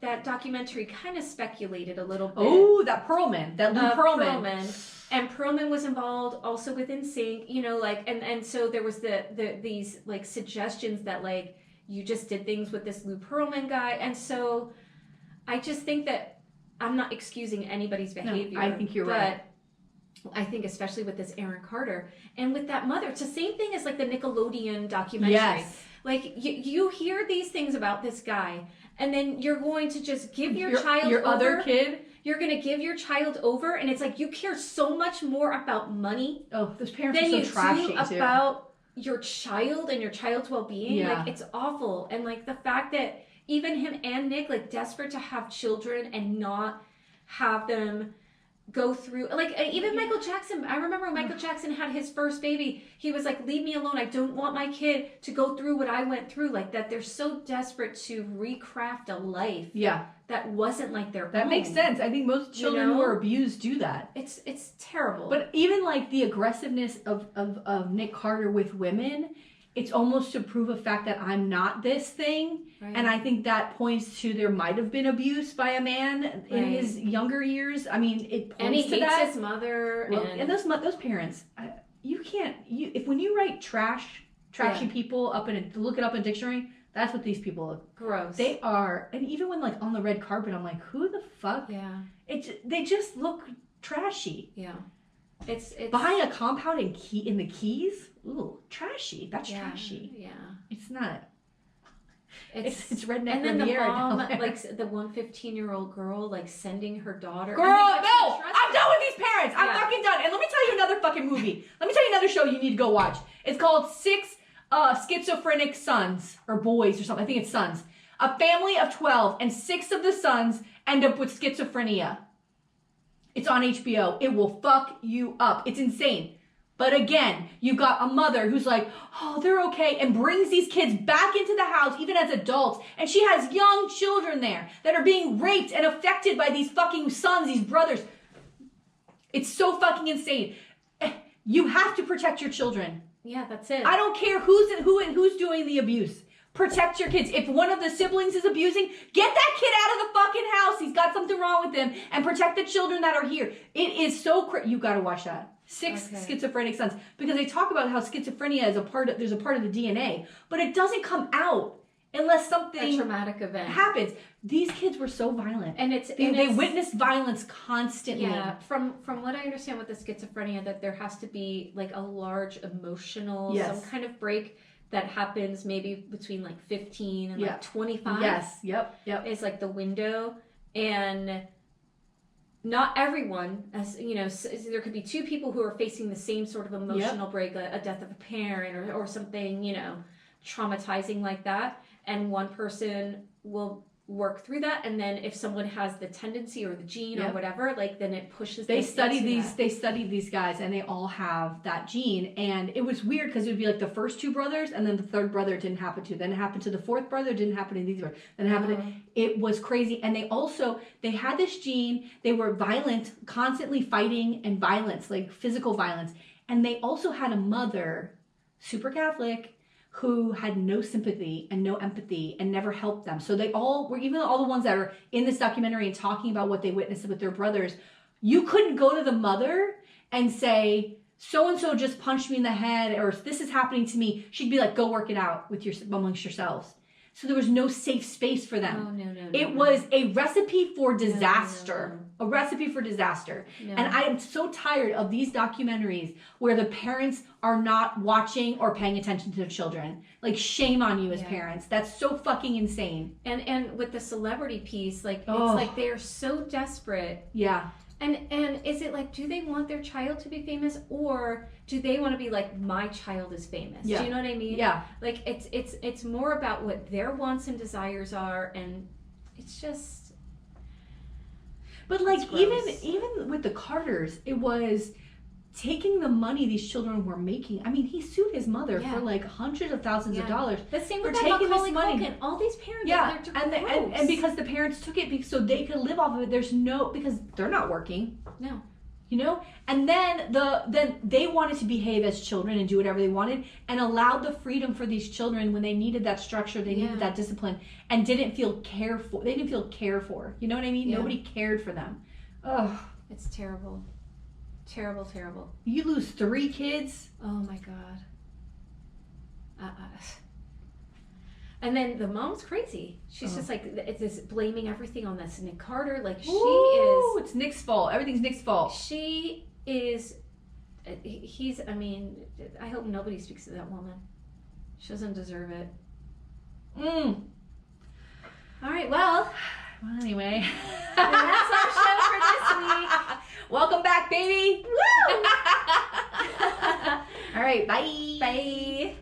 that documentary kind of speculated a little bit. Oh, that Perlman, that Lou Pearlman. And Perlman was involved also with NSYNC, you know, like, and so there was these like suggestions that like you just did things with this Lou Pearlman guy. And so I just think that I'm not excusing anybody's behavior. No, I think you're right. But I think especially with this Aaron Carter and with that mother, it's the same thing as like the Nickelodeon documentary. Yes. Like you hear these things about this guy, and then you're going to just give your child your over. other kid. You're going to give your child over, and it's like you care so much more about money. Oh, those parents than are so trashy you do too. about your child and your child's well-being. Yeah. Like it's awful, and like the fact that even him and Nick, like desperate to have children and not have them go through, like even Michael Jackson. I remember when Michael Jackson had his first baby, he was like, leave me alone. I don't want my kid to go through what I went through. Like that they're so desperate to recraft a life that wasn't like their own. That makes sense. I think most children who are abused do that. It's terrible. But even like the aggressiveness of Nick Carter with women, it's almost to prove a fact that I'm not this thing. Right. And I think that points to there might have been abuse by a man in his younger years. I mean, it points and he to hates that. his mother. Well, and those parents, you can't. If when you write trashy people up look it up in a dictionary, that's what these people look. Gross. They are, and even when like on the red carpet, I'm like, who the fuck? Yeah. They just look trashy. Yeah. It's buying a compound in the Keys. Ooh, trashy. That's trashy. Yeah. It's not. It's redneck. And then the Riviera mom, down there. like the 15-year-old girl, like sending her daughter. Girl, no! I'm done with these parents. I'm fucking done. And let me tell you another fucking movie. Let me tell you another show you need to go watch. It's called 6 Schizophrenic Sons or Boys or something. I think it's sons. A family of 12, and 6 of the sons end up with schizophrenia. It's on HBO. It will fuck you up. It's insane. But again, you've got a mother who's like, oh, they're okay, and brings these kids back into the house, even as adults. And she has young children there that are being raped and affected by these fucking sons, these brothers. It's so fucking insane. You have to protect your children. Yeah, that's it. I don't care who's doing the abuse. Protect your kids. If one of the siblings is abusing, get that kid out of the fucking house. He's got something wrong with him. And protect the children that are here. It is so you got to watch that. 6 Schizophrenic Sons, because they talk about how schizophrenia is there's a part of the DNA, but it doesn't come out unless something a traumatic event happens. These kids were so violent, and they witnessed violence constantly. Yeah, from what I understand with the schizophrenia, that there has to be like a large emotional some kind of break that happens maybe between like 15 and like 25. Yes, yep. Is like the window, and not everyone, as you know, there could be 2 people who are facing the same sort of emotional break, a death of a parent or something, you know, traumatizing like that, and one person will work through that, and then if someone has the tendency or the gene or whatever, like then it pushes. They studied these guys, and they all have that gene, and it was weird because it would be like the first 2 brothers, and then the 3rd brother it didn't happen to. Then it happened to the 4th brother, it didn't happen to these brothers. Then it happened. It was crazy, and they had this gene. They were violent, constantly fighting and violence, like physical violence, and they also had a mother, super Catholic, who had no sympathy and no empathy and never helped them. So they all were, even all the ones that are in this documentary and talking about what they witnessed with their brothers, you couldn't go to the mother and say, so-and-so just punched me in the head, or this is happening to me, she'd be like, go work it out with amongst yourselves. So there was no safe space for them. Oh, no. It was a recipe for disaster. A recipe for disaster. No. And I am so tired of these documentaries where the parents are not watching or paying attention to their children. Like, shame on you as parents. That's so fucking insane. And with the celebrity piece, like, it's like they're so desperate. Yeah. And is it like, do they want their child to be famous, or do they want to be like, my child is famous? Yeah. Do you know what I mean? Yeah. Like, it's more about what their wants and desires are, and it's just. But like, even with the Carters, it was taking the money these children were making. I mean, he sued his mother for like hundreds of thousands of dollars. The same with for that taking this Macaulay money. Culkin. All these parents, and because the parents took it so they could live off of it. There's no, because they're not working. No. You know, and then they wanted to behave as children and do whatever they wanted, and allowed the freedom for these children when they needed that structure, they needed that discipline, and didn't feel cared for. They didn't feel cared for. You know what I mean? Yeah. Nobody cared for them. Ugh, it's terrible, terrible. You lose 3 kids. Oh my God. And then the mom's crazy. She's just like, it's this blaming everything on this Nick Carter. Like, it's Nick's fault. Everything's Nick's fault. I hope nobody speaks to that woman. She doesn't deserve it. All right, well, anyway. That's our show for this week. Welcome back, baby. Woo! All right, bye. Bye.